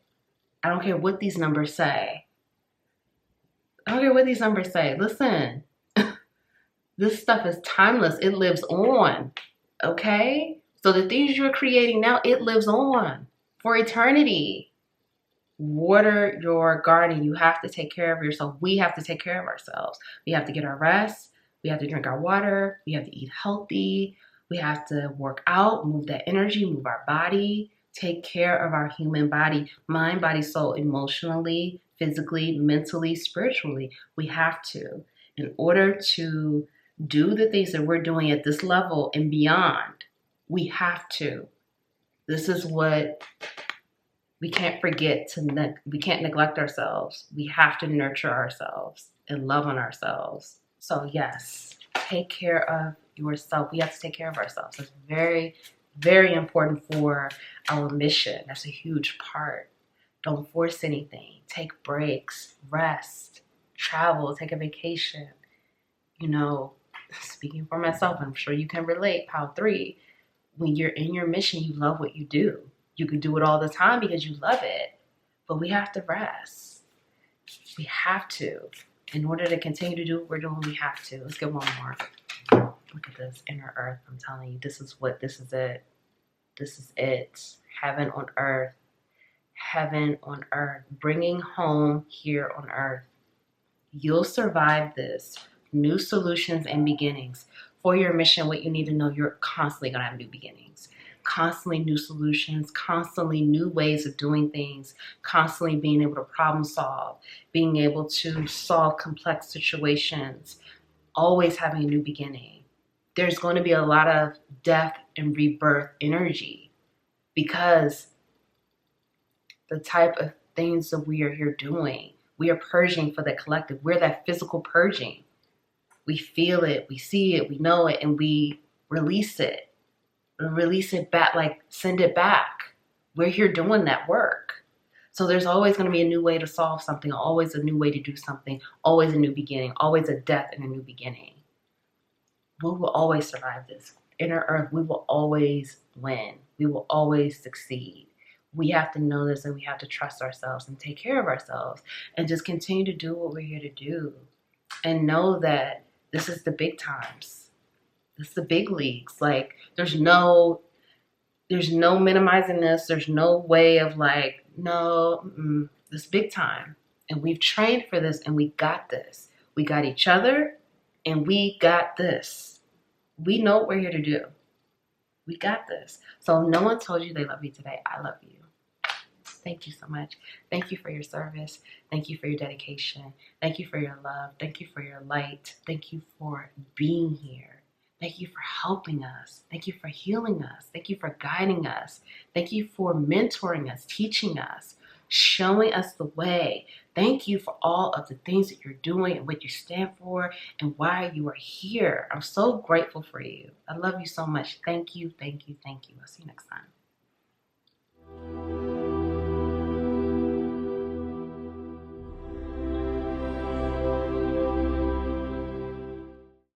I don't care what these numbers say. Listen, this stuff is timeless. It lives on, okay? So the things you're creating now, it lives on for eternity. Water your garden. You have to take care of yourself. We have to take care of ourselves. We have to get our rest. We have to drink our water. We have to eat healthy. We have to work out, move that energy, move our body, take care of our human body, mind, body, soul, emotionally, physically, mentally, spiritually. We have to, in order to do the things that we're doing at this level and beyond, we have to. This is what we can't forget we can't neglect ourselves. We have to nurture ourselves and love on ourselves. So yes, take care of yourself. We have to take care of ourselves. It's very, very important for our mission. That's a huge part. Don't force anything. Take breaks, rest, travel, take a vacation. Speaking for myself, I'm sure you can relate, Pile 3. When you're in your mission, you love what you do. You can do it all the time because you love it. But we have to rest. We have to. In order to continue to do what we're doing, we have to. Let's get one more. Look at this, inner earth. I'm telling you, this is it. This is it. Heaven on earth. Heaven on earth. Bringing home here on earth. You'll survive this. New solutions and beginnings. For your mission, what you need to know, you're constantly going to have new beginnings. Constantly new solutions, constantly new ways of doing things, constantly being able to problem solve, being able to solve complex situations, always having a new beginning. There's going to be a lot of death and rebirth energy because the type of things that we are here doing, we are purging for the collective. We're that physical purging. We feel it, we see it, we know it, and we release it. Release it back, like send it back. We're here doing that work. So there's always going to be a new way to solve something, always a new way to do something, always a new beginning, always a death and a new beginning. We will always survive this. Inner earth, we will always win. We will always succeed. We have to know this, and we have to trust ourselves and take care of ourselves and just continue to do what we're here to do. And know that this is the big times. This is the big leagues. Like, there's no minimizing this. There's no way of this big time. And we've trained for this, and we got this. We got each other, and we got this. We know what we're here to do. We got this. So no one told you they love you today. I love you. Thank you so much. Thank you for your service. Thank you for your dedication. Thank you for your love. Thank you for your light. Thank you for being here. Thank you for helping us. Thank you for healing us. Thank you for guiding us. Thank you for mentoring us, teaching us, showing us the way. Thank you for all of the things that you're doing and what you stand for and why you are here. I'm so grateful for you. I love you so much. Thank you, thank you, thank you. I'll see you next time.